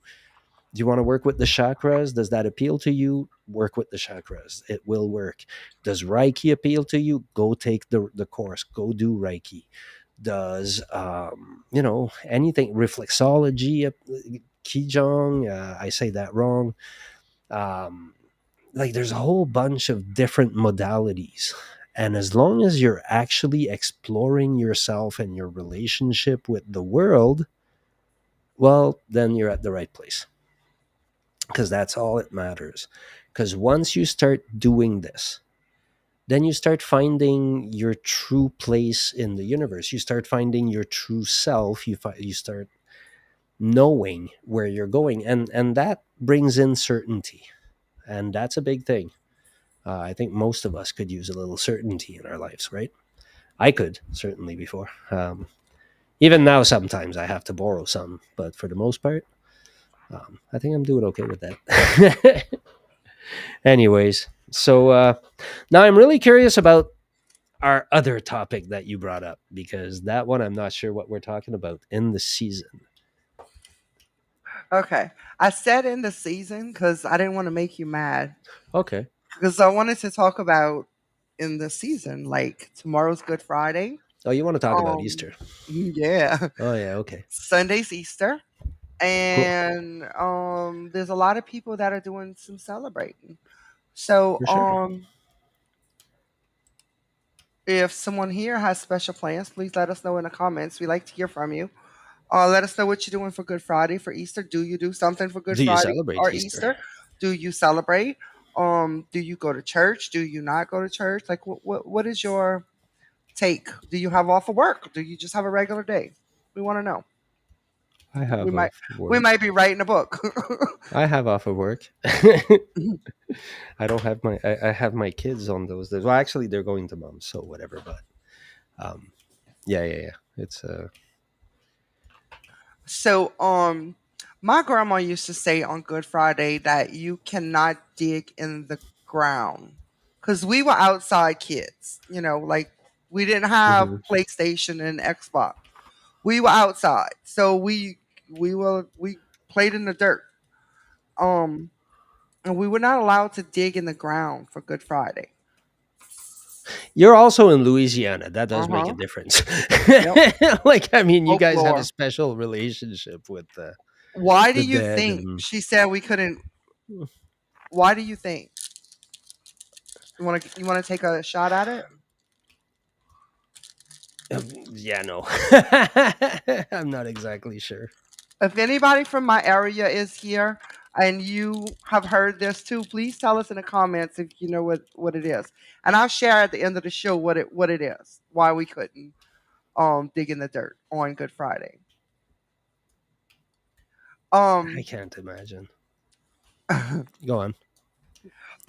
work with the chakras? Does that appeal to you? Work with the chakras. It will work. Does Reiki appeal to you? Go take the course. Go do Reiki. Does anything reflexology, Qigong? I say that wrong. Um, like there's a whole bunch of different modalities. And as long as you're actually exploring yourself and your relationship with the world, well, then you're at the right place, because that's all it matters. Because once you start doing this, then you start finding your true place in the universe. You start finding your true self. You start knowing where you're going, and that brings in certainty, and that's a big thing. I think most of us could use a little certainty in our lives, right? I could certainly before. Even now, sometimes I have to borrow some, but for the most part, I think I'm doing okay with that. Anyways, so now I'm really curious about our other topic that you brought up, because that one I'm not sure what we're talking about in the season. Okay. I said in the season because I didn't want to make you mad. Okay. Because I wanted to talk about in the season, like tomorrow's Good Friday. Oh, you want to talk about Um, Easter? yeah. Oh yeah. Okay. Sunday's Easter. Cool. And there's a lot of people that are doing some celebrating. So For sure. if someone here has special plans, please let us know in the comments. We like to hear from you. Let us know what you're doing for Good Friday, for Easter. Do you do something for Good Do you Friday celebrate or Easter? Easter? Do you celebrate? Do you go to church? Do you not go to church? Like, what is your take? Do you have off of work? Do you just have a regular day? We want to know. I We have might off we work. might be writing a book. I have off of work. I don't have my. I have my kids on those days. Well, actually, they're going to mom, so whatever. But um, yeah, yeah, yeah. It's So, my grandma used to say on Good Friday that you cannot dig in the ground because we were outside kids. Like we didn't have mhm. PlayStation and Xbox. We were outside, so we played in the dirt. Um, and we were not allowed to dig in the ground for Good Friday. You're also in Louisiana. That Uh does make a huh. difference. Yep. Like, I mean, you guys have a Folklore. special relationship with Why do the you dead, think and she said we couldn't? Why do you think? You want to take a shot at it? yeah, no, I'm not exactly sure. If anybody from my area is here and you have heard this too, please tell us in the comments if you know what it is. And I'll share at the end of the show what it is, why we couldn't dig in the dirt on Good Friday. I Um can't imagine. Go on.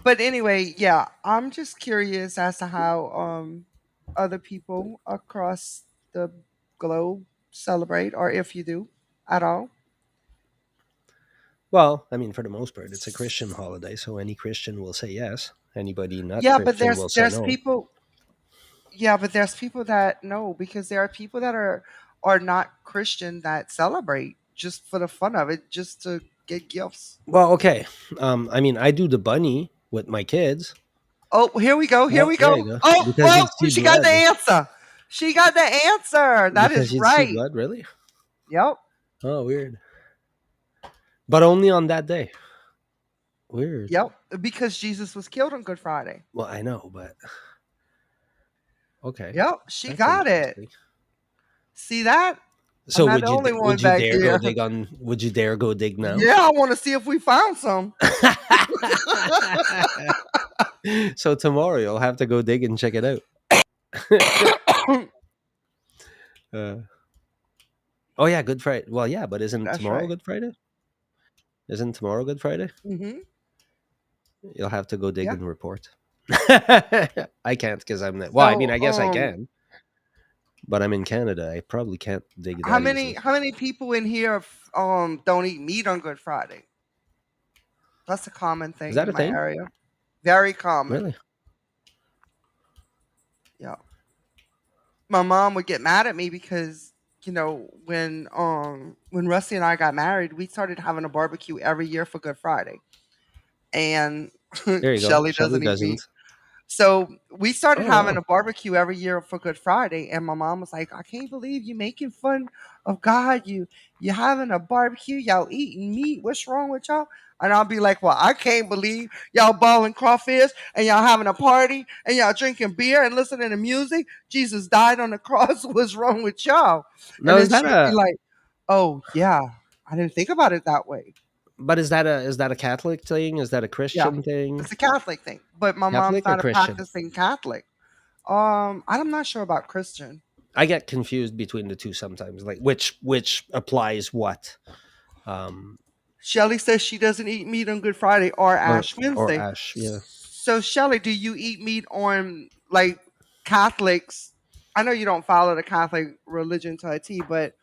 but anyway, yeah, I'm just curious as to how other people across the globe celebrate, or if you do at all. Well, I mean, for the most part, it's a Christian holiday, so any Christian will say yes. Anybody not Yeah, but Christian there's will say there's no. people Yeah, but there's people that no, because there are people that are not Christian that celebrate just for the fun of it, just to get gifts. Well, okay. I mean, I do the bunny with my kids. Oh, here we go, here Oh, we there go. you go. Oh, Because well, you'd see she got the blood. answer. She got the answer. That is Because you'd see right. blood, really? Yep, Oh, weird. But only on that day. Weird. yep. Because Jesus was killed on Good Friday. Well, I know, but okay. Yep, she That's got it. interesting. See that? I'm So not the only one would you back dare go here. dig on would you dare go dig now? Yeah, I want to see if we found some. So tomorrow you'll have to go dig and check it out. uh, oh yeah, Good Friday. Well, yeah, but isn't That's tomorrow right. Good Friday? Isn't tomorrow Good Friday? Hmm. You'll have to go dig Yeah. and report. I can't because I'm not. Well, I mean, So, I guess I can, but I'm in Canada. I probably can't dig how that many easily. how many people in here don't eat meat on Good Friday? That's a common Is thing that in a my thing? area. Very common. Really? Yeah. My mom would get mad at me because when Rusty and I got married, we started having a barbecue every year for Good Friday, and There you go. Shelly Shelly doesn't eat meat. doesn't. So we started Oh having wow. a barbecue every year for Good Friday, and my mom was like, "I can't believe you making fun of God. You having a barbecue, y'all eating meat. What's wrong with y'all?" And I'll be like, "Well, I can't believe y'all balling crawfish and y'all having a party and y'all drinking beer and listening to music. Jesus died on the cross. What's wrong with y'all?" And Now then is that she'd be a like, "Oh yeah, I didn't think about it that way." but is that a Catholic thing? Is that a Yeah, Christian thing? it's a Catholic thing, but my mom's Catholic or not a Christian? practicing Catholic. I'm not sure about Christian. I get confused between the two sometimes. Like which applies what? Um Shelly says she doesn't eat meat on Good Friday or Ash or Wednesday. Ash, yeah. So, Shelly, do you eat meat on like Catholics? I know you don't follow the Catholic religion to a T, but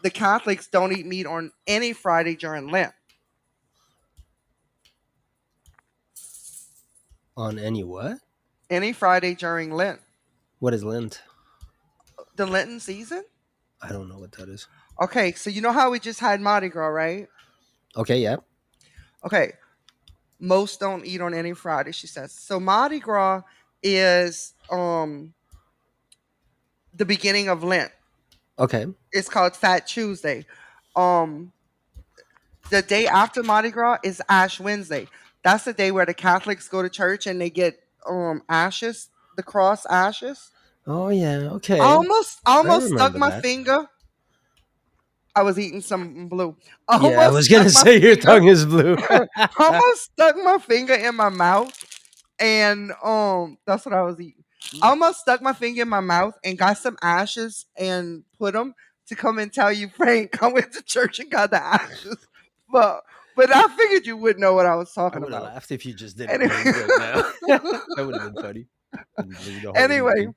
the Catholics don't eat meat on any Friday during Lent. On any what? Any Friday during Lent, What is Lent? the Lenten season. I don't know what that is. Okay, so you know how we just had Mardi Gras, right? Okay, yeah. Okay, most don't eat on any Friday. She says so. Mardi Gras is the beginning of Lent. Okay. It's called Fat Tuesday. Um, the day after Mardi Gras is Ash Wednesday. That's the day where the Catholics go to church and they get ashes, the cross ashes. Oh yeah, I okay. almost I almost stuck remember my that. finger. I was eating some blue. I Yeah, I almost was stuck gonna my say your finger. tongue is blue. Almost stuck my finger in my mouth, and that's what I was eating. I almost stuck my finger in my mouth and got some ashes and put them. to come and tell you, Frank, I went to church and got the ashes. But but I figured you would know what I was I talking would have about. laughed if you just didn't Anyway, move right now. That would have been funny. And do the holy anyway, thing.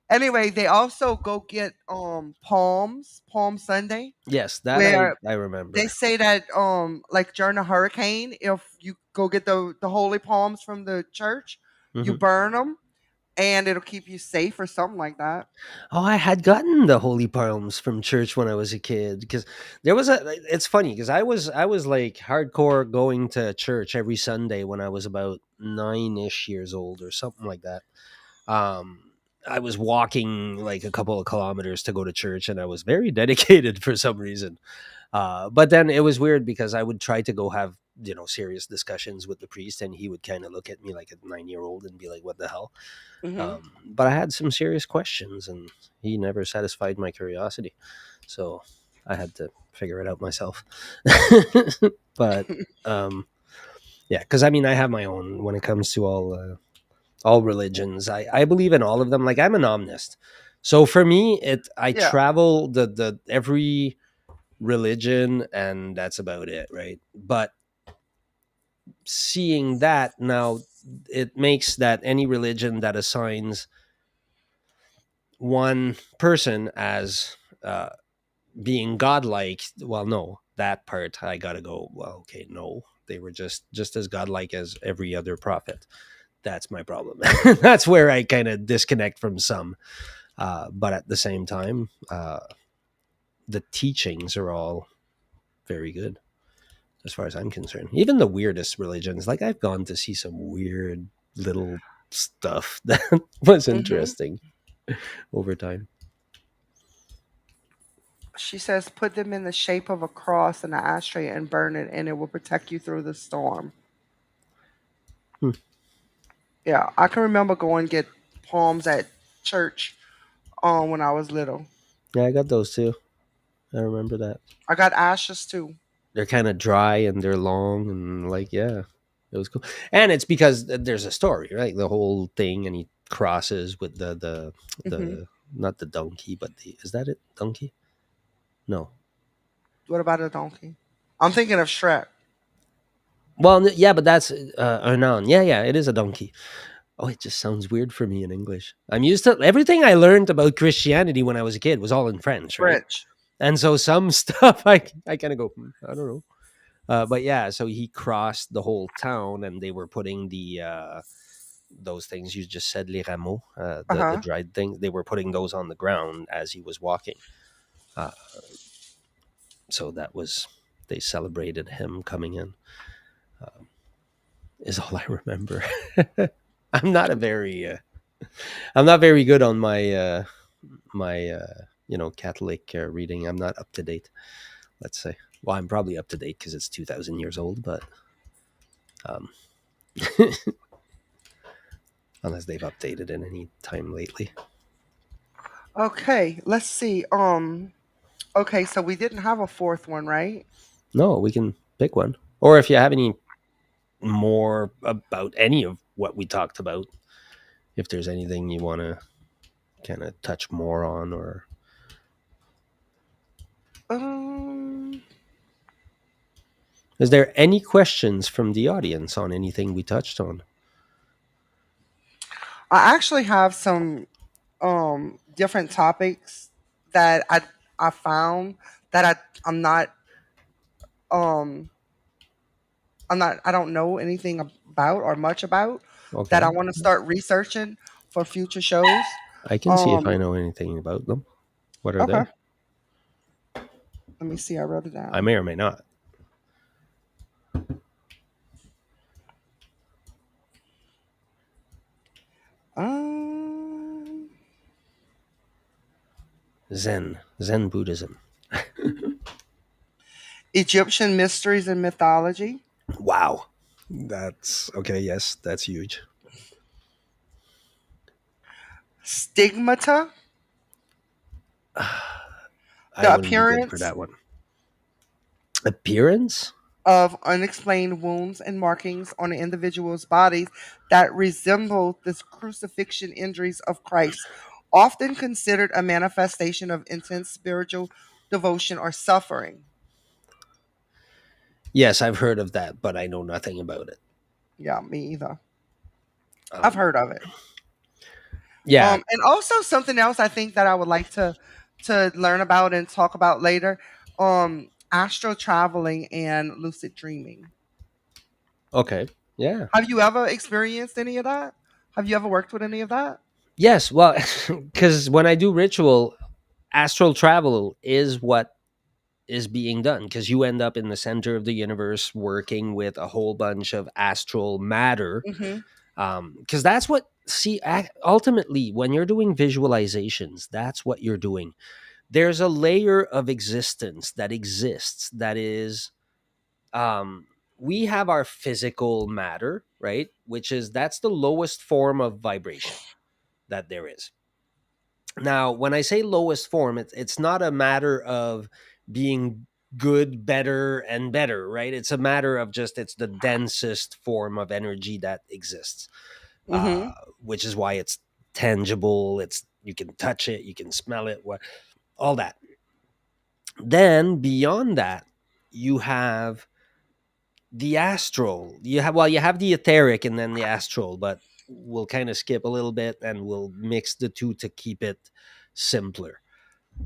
anyway, they also go get Palm Sunday, Yes, that where I they remember. say that like during a hurricane, if you go get the holy palms from the church, you Hmm. burn them and it'll keep you safe or something like that. Oh, I had gotten the holy palms from church when I was a kid because there was a. It's funny because I was like hardcore going to church every Sunday when I was about 9-ish years old or something like that. Um, I was walking like a couple of kilometers to go to church, and I was very dedicated for some reason. But then it was weird because I would try to go have serious discussions with the priest, and he would kind of look at me like a 9-year old and be like, "What the hell?" Hmm. But I had some serious questions, and he never satisfied my curiosity, so I had to figure it out myself. But um, yeah, because I mean, I have my own when it comes to all religions. I believe in all of them. Like I'm an omnist, so for me, I Yeah. travel the every religion, and that's about it, right? But seeing that now, it makes that any religion that assigns one person as uh, being godlike, well, no, that part I gotta go. Well, okay, no, they were just as godlike as every other prophet. That's my problem. That's where I kind of disconnect from some. But at the same time, the teachings are all very good as far as I'm concerned. Even the weirdest religions, like I've gone to see some weird little stuff that was Hmm. interesting over time. She says put them in the shape of a cross in an ashtray and burn it, and it will protect you through the storm. Hmm. Yeah, I can remember going get palms at church when I was little. Yeah, I got those too. I remember that. I got ashes too. They're kind of dry and they're long and like yeah, it was cool. And it's because there's a story, right? The whole thing, and he crosses with Hmm. the not the donkey, but the is that it? Donkey? No. What about a donkey? I'm thinking of Shrek. Well, yeah, but that's a noun. Yeah, yeah, it is a donkey. Oh, it just sounds weird for me in English. I'm used to everything I learned about Christianity when I was a kid was all in French, right? French. And so some stuff I kind of go, I don't know. But yeah, so he crossed the whole town, and they were putting the those things you just said, les rameaux, Uh the huh. dried things. They were putting those on the ground as he was walking. Uh, so that was they celebrated him coming in. Is all I remember. I'm not a very I'm not very good on my Catholic reading. I'm not up to date. Let's say. Well, I'm probably up to date because it's 2,000 years old, but um, unless they've updated in any time lately. Okay, let's see. Okay, so we didn't have a fourth one, right? No, we can pick one. Or if you have any more about any of what we talked about, if there's anything you want to kind of touch more on, or Um, is there any questions from the audience on anything we touched on? I actually have some different topics that I found that um I don't know anything about or much about that I Okay. want to start researching for future shows. I can see if I Um, know anything about them. What are okay, they? let me see. I wrote it I down. may or may not. Um, Zen Buddhism. Egyptian mysteries and mythology, Wow. That's okay. Yes, that's huge. stigmata, I the wouldn't be good for appearance that one. Appearance? of unexplained wounds and markings on an individual's bodies that resemble the crucifixion injuries of Christ. often considered a manifestation of intense spiritual devotion or suffering. Yes, I've heard of that, but I know nothing about it. Yeah, me either. I've Um, heard of it. yeah. And also something else I think that I would like to learn about and talk about later. Astral traveling and lucid dreaming. Okay. Yeah. Have you ever experienced any of that? Have you ever worked with any of that? Yes. Well, because when I do ritual, astral travel is what is being done because you end up in the center of the universe working with a whole bunch of astral matter. Mhm. Because that's what, see, ultimately, when you're doing visualizations, that's what you're doing. There's a layer of existence that exists that is, um, we have our physical matter, right? Which is, that's the lowest form of vibration that there is. Now, when I say lowest form, it's not a matter of being good, better, and better, right? It's a matter of just, it's the densest form of energy that exists, uh, Mhm. which is why it's tangible. It's, you can touch it, you can smell it, what, all that. Then beyond that, you have the astral. You have, well, you have the etheric and then the astral, but we'll kind of skip a little bit and we'll mix the two to keep it simpler.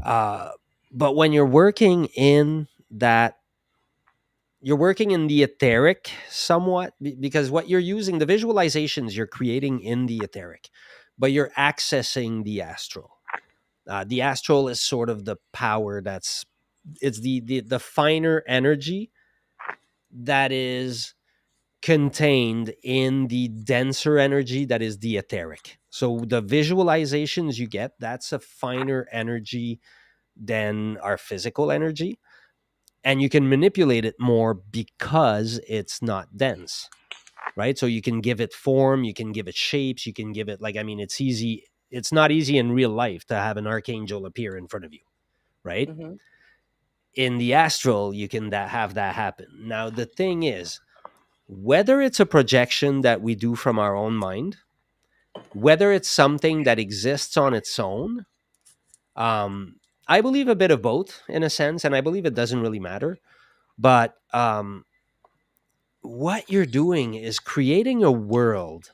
Uh, but when you're working in that, you're working in the etheric somewhat, because what you're using, the visualizations you're creating in the etheric, but you're accessing the astral. The astral is sort of the power that's, it's the finer energy that is contained in the denser energy that is the etheric. So the visualizations you get, that's a finer energy than our physical energy, and you can manipulate it more because it's not dense, right? So you can give it form, you can give it shapes, you can give it, like, I mean, it's easy, it's not easy in real life to have an archangel appear in front of you, right? Mhm. In the astral you can have that happen. Now the thing is, whether it's a projection that we do from our own mind, whether it's something that exists on its own, um I believe a bit of both in a sense, and I believe it doesn't really matter. But what you're doing is creating a world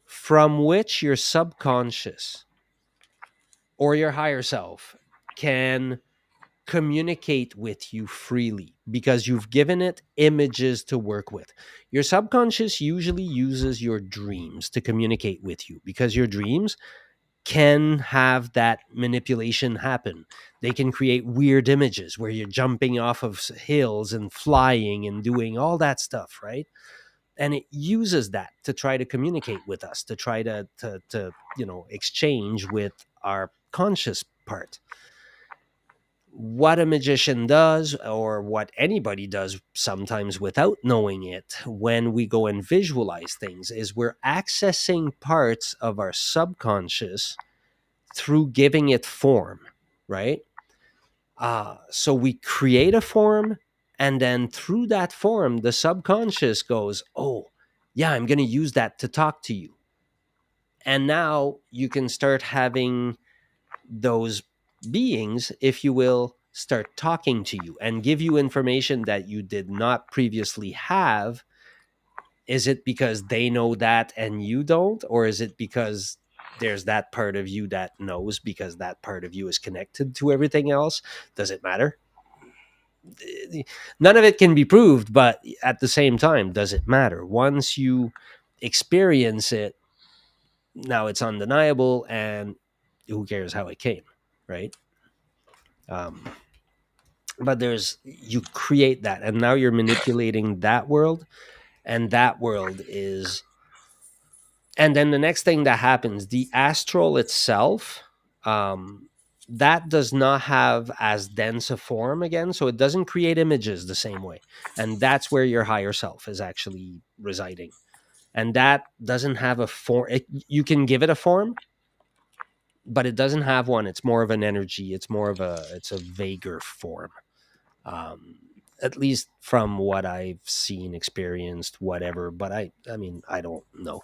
from which your subconscious or your higher self can communicate with you freely because you've given it images to work with. Your subconscious usually uses your dreams to communicate with you because your dreams can have that manipulation happen. They can create weird images where you're jumping off of hills and flying and doing all that stuff, right? And it uses that to try to communicate with us, to try to exchange with our conscious part. What a magician does, or what anybody does sometimes without knowing it, when we go and visualize things, is we're accessing parts of our subconscious through giving it form, right? So we create a form, and then through that form, the subconscious goes, "Oh, yeah, I'm going to use that to talk to you." And now you can start having those beings, if you will, start talking to you and give you information that you did not previously have. Is it because they know that and you don't? Or is it because there's that part of you that knows because that part of you is connected to everything else? Does it matter? None of it can be proved, but at the same time, does it matter? Once you experience it, now it's undeniable, and who cares how it came, right? Um, but there's, you create that, and now you're manipulating that world, and that world is, and then the next thing that happens, the astral itself, um, that does not have as dense a form again, so it doesn't create images the same way, and that's where your higher self is actually residing. And that doesn't have a form. You can give it a form, but it doesn't have one. It's more of an energy. It's more of a, it's a vaguer form. um, at least from what I've seen, experienced, whatever. But I mean, I don't know.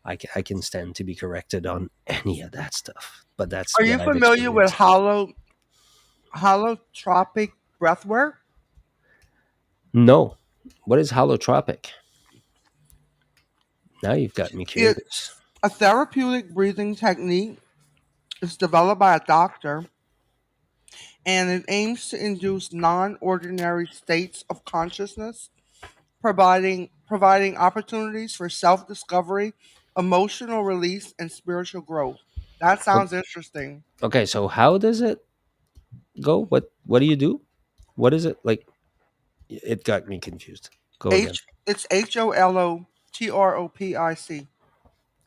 I can stand to be corrected on any of that stuff, but that's Are you what I've familiar with experienced. holotropic breathwork? No, what is holotropic? Now you've got me curious. It's a therapeutic breathing technique. It's developed by a doctor and it aims to induce non-ordinary states of consciousness, providing opportunities for self-discovery, emotional release, and spiritual growth. That O- sounds interesting. Okay, so how does it go? What do you do? What is it like? It got me confused. Go again. It's holotropic,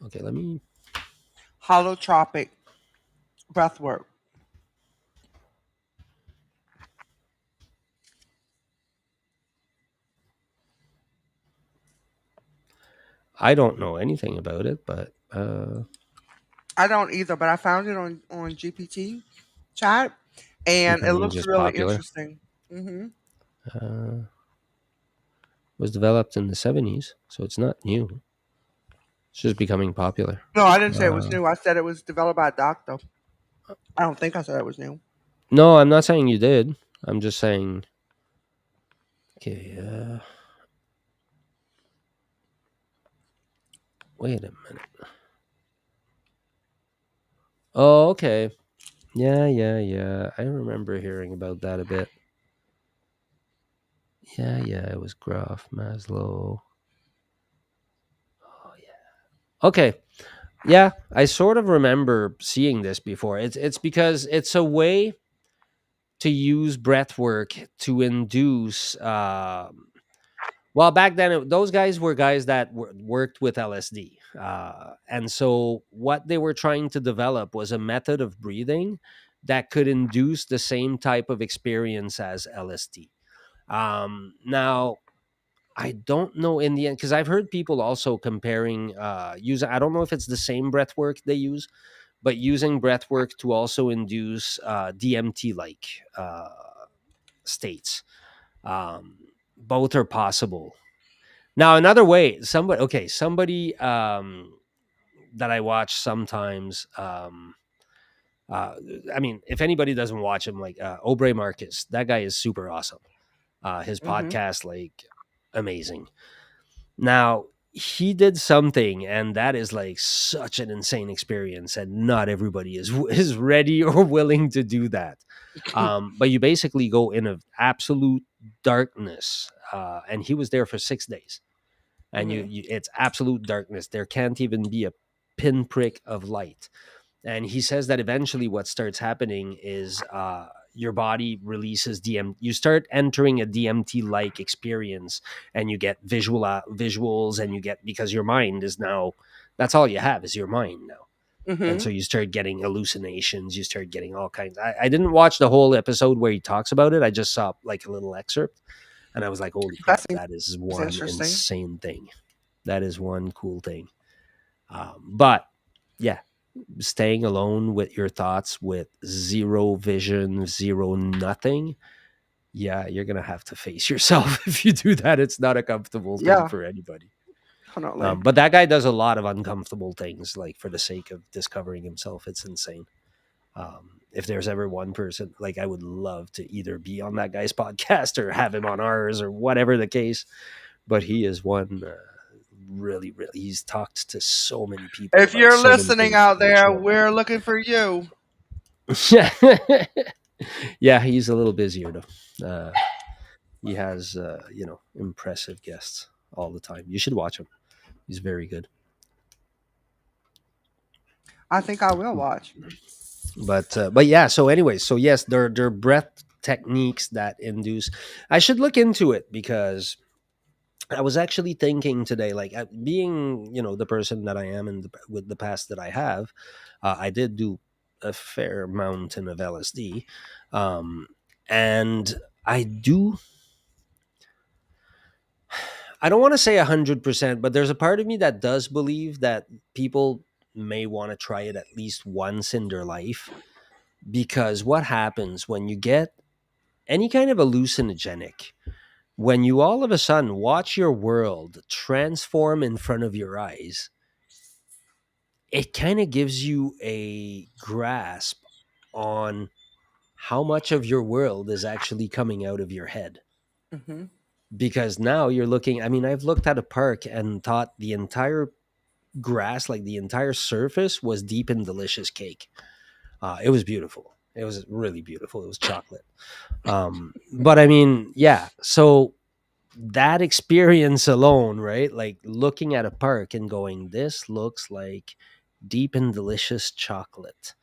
Okay, let me. holotropic breathwork. I don't know anything about it, but I don't either, but I found it on GPT chat, and it becoming looks just really popular. interesting. Uh, was developed in the 70s, so it's not new. It's just becoming popular. No, I didn't say it was Uh, new. I said it was developed by a doctor. I don't think I said it was new. no, I'm not saying you did. I'm just saying. Okay, wait a minute. Oh, okay. Yeah, yeah, yeah. I remember hearing about that a bit. Yeah, yeah. It was Graf Maslow. Oh, yeah. Okay. Yeah, I sort of remember seeing this before. It's because it's a way to use breath work to induce. Well, back then, those guys were guys that worked with LSD. And so, what they were trying to develop was a method of breathing that could induce the same type of experience as LSD. Now, I don't know in the end because I've heard people also comparing using. I don't know if it's the same breath work they use, but using breath work to also induce DMT like states. Both are possible. Now, another way, somebody that I watch sometimes. Uh, I mean, if anybody doesn't watch him, like Aubrey Marcus, that guy is super awesome. His Hmm. podcast, like, amazing. Now, he did something, and that is like such an insane experience, and not everybody is is ready or willing to do that. But you basically go in an absolute darkness, and he was there for 6 days, and Hmm. it's absolute darkness. There can't even be a pinprick of light, and he says that eventually what starts happening is your body releases you start entering a DMT like experience, and you get visuals, and you get, because your mind is now, that's all you have is your mind now. And Hmm. so you start getting hallucinations, you start getting all kinds. I didn't watch the whole episode where he talks about it. I just saw like a little excerpt, and I was like, holy That crap, seems that is one interesting. insane thing. That is one cool thing. But yeah, staying alone with your thoughts with zero vision, zero nothing, yeah, you're going to have to face yourself if you do that. It's not a comfortable thing Yeah, for anybody. definitely. But that guy does a lot of uncomfortable things, like for the sake of discovering himself. It's insane. If there's ever one person, like, I would love to either be on that guy's podcast or have him on ours or whatever the case. But he is one really, really, he's talked to so many people If about you're so many listening things out there, extraordinary. we're looking for you. Yeah. Yeah, he's a little busier though. He has impressive guests all the time. You should watch him. He's very good. I think I will watch. But yeah. So anyways, so yes, they're breath techniques that induce. I should look into it because I was actually thinking today, like, being the person that I am, and with the past that I have, I did do a fair mountain of LSD, and I do. I don't want to say 100%, but there's a part of me that does believe that people may want to try it at least once in their life, because what happens when you get any kind of hallucinogenic, when you all of a sudden watch your world transform in front of your eyes, it kind of gives you a grasp on how much of your world is actually coming out of your head. Hmm. Because now you're looking, I mean, I've looked at a park and thought the entire grass, like the entire surface, was deep in delicious cake. It was beautiful. It was really beautiful. It was chocolate. But I mean, yeah. So that experience alone, right? Like looking at a park and going, this looks like deep and delicious chocolate.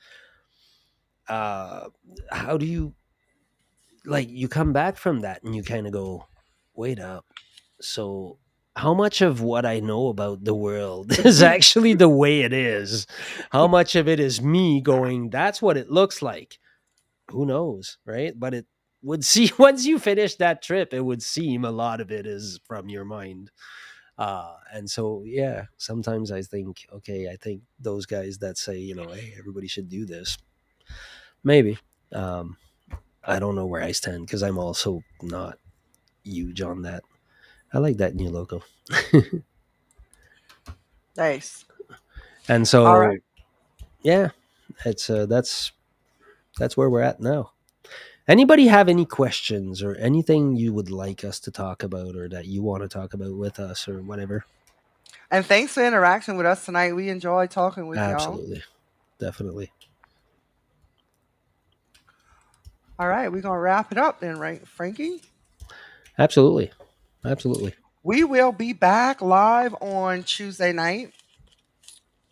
Uh, how do you, like, you come back from that and you kind of go, wait up. So, how much of what I know about the world is actually the way it is? How much of it is me going, that's what it looks like? Who knows, right? But it would see once you finish that trip, it would seem a lot of it is from your mind. And so, yeah, sometimes I think, okay, I think those guys that say, hey, everybody should do this, maybe. Um, I don't know where I stand because I'm also not huge on that. I like that new logo. Nice. And All right. so, yeah, it's that's where we're at now. Anybody have any questions or anything you would like us to talk about or that you want to talk about with us or whatever? And thanks for interaction with us tonight. We enjoy talking with y'all. Absolutely. Definitely. All right, we're gonna wrap it up then, right, Frankie? Absolutely. Absolutely. We will be back live on Tuesday night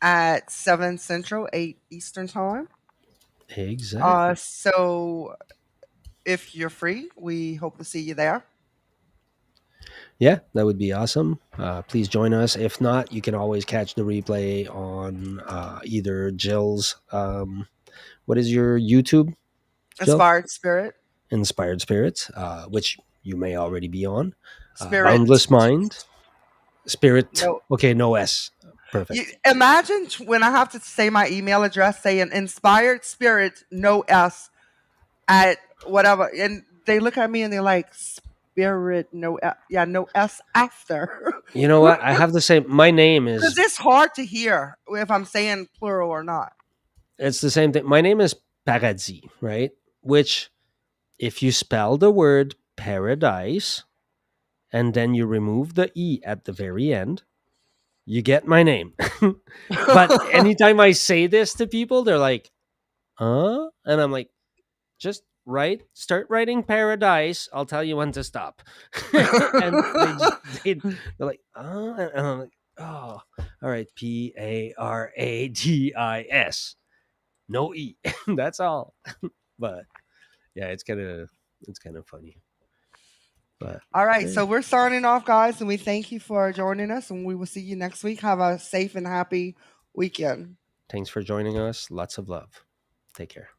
at 7 Central, 8 Eastern time. Exactly. So if you're free, we hope to see you there. Yeah, that would be awesome. Please join us. If not, you can always catch the replay on either Jill's. What is your YouTube, Jill? Inspired Spirit. Inspired Spirits, which you may already be on. Spirit. Boundless Mind, Spirit. No. Okay, no S. You Perfect. imagine when I have to say my email address saying inspired spirit, no S at whatever. And they look at me and they're like, spirit, no yeah, no S after. You know what? I have the same. My name Because is. it's hard to hear if I'm saying plural or not. It's the same thing. My name is Paradis, right? Which, if you spell the word paradise and then you remove the E at the very end, you get my name. But anytime I say this to people, they're like, huh? And I'm like, just start writing paradise. I'll tell you when to stop. And they're like, and I'm like, oh, all right, Paradis. No E. That's all. But yeah, it's kind of funny. But All right, yeah, so we're starting off, guys, and we thank you for joining us, and we will see you next week. Have a safe and happy weekend. thanks for joining us. Lots of love. Take care.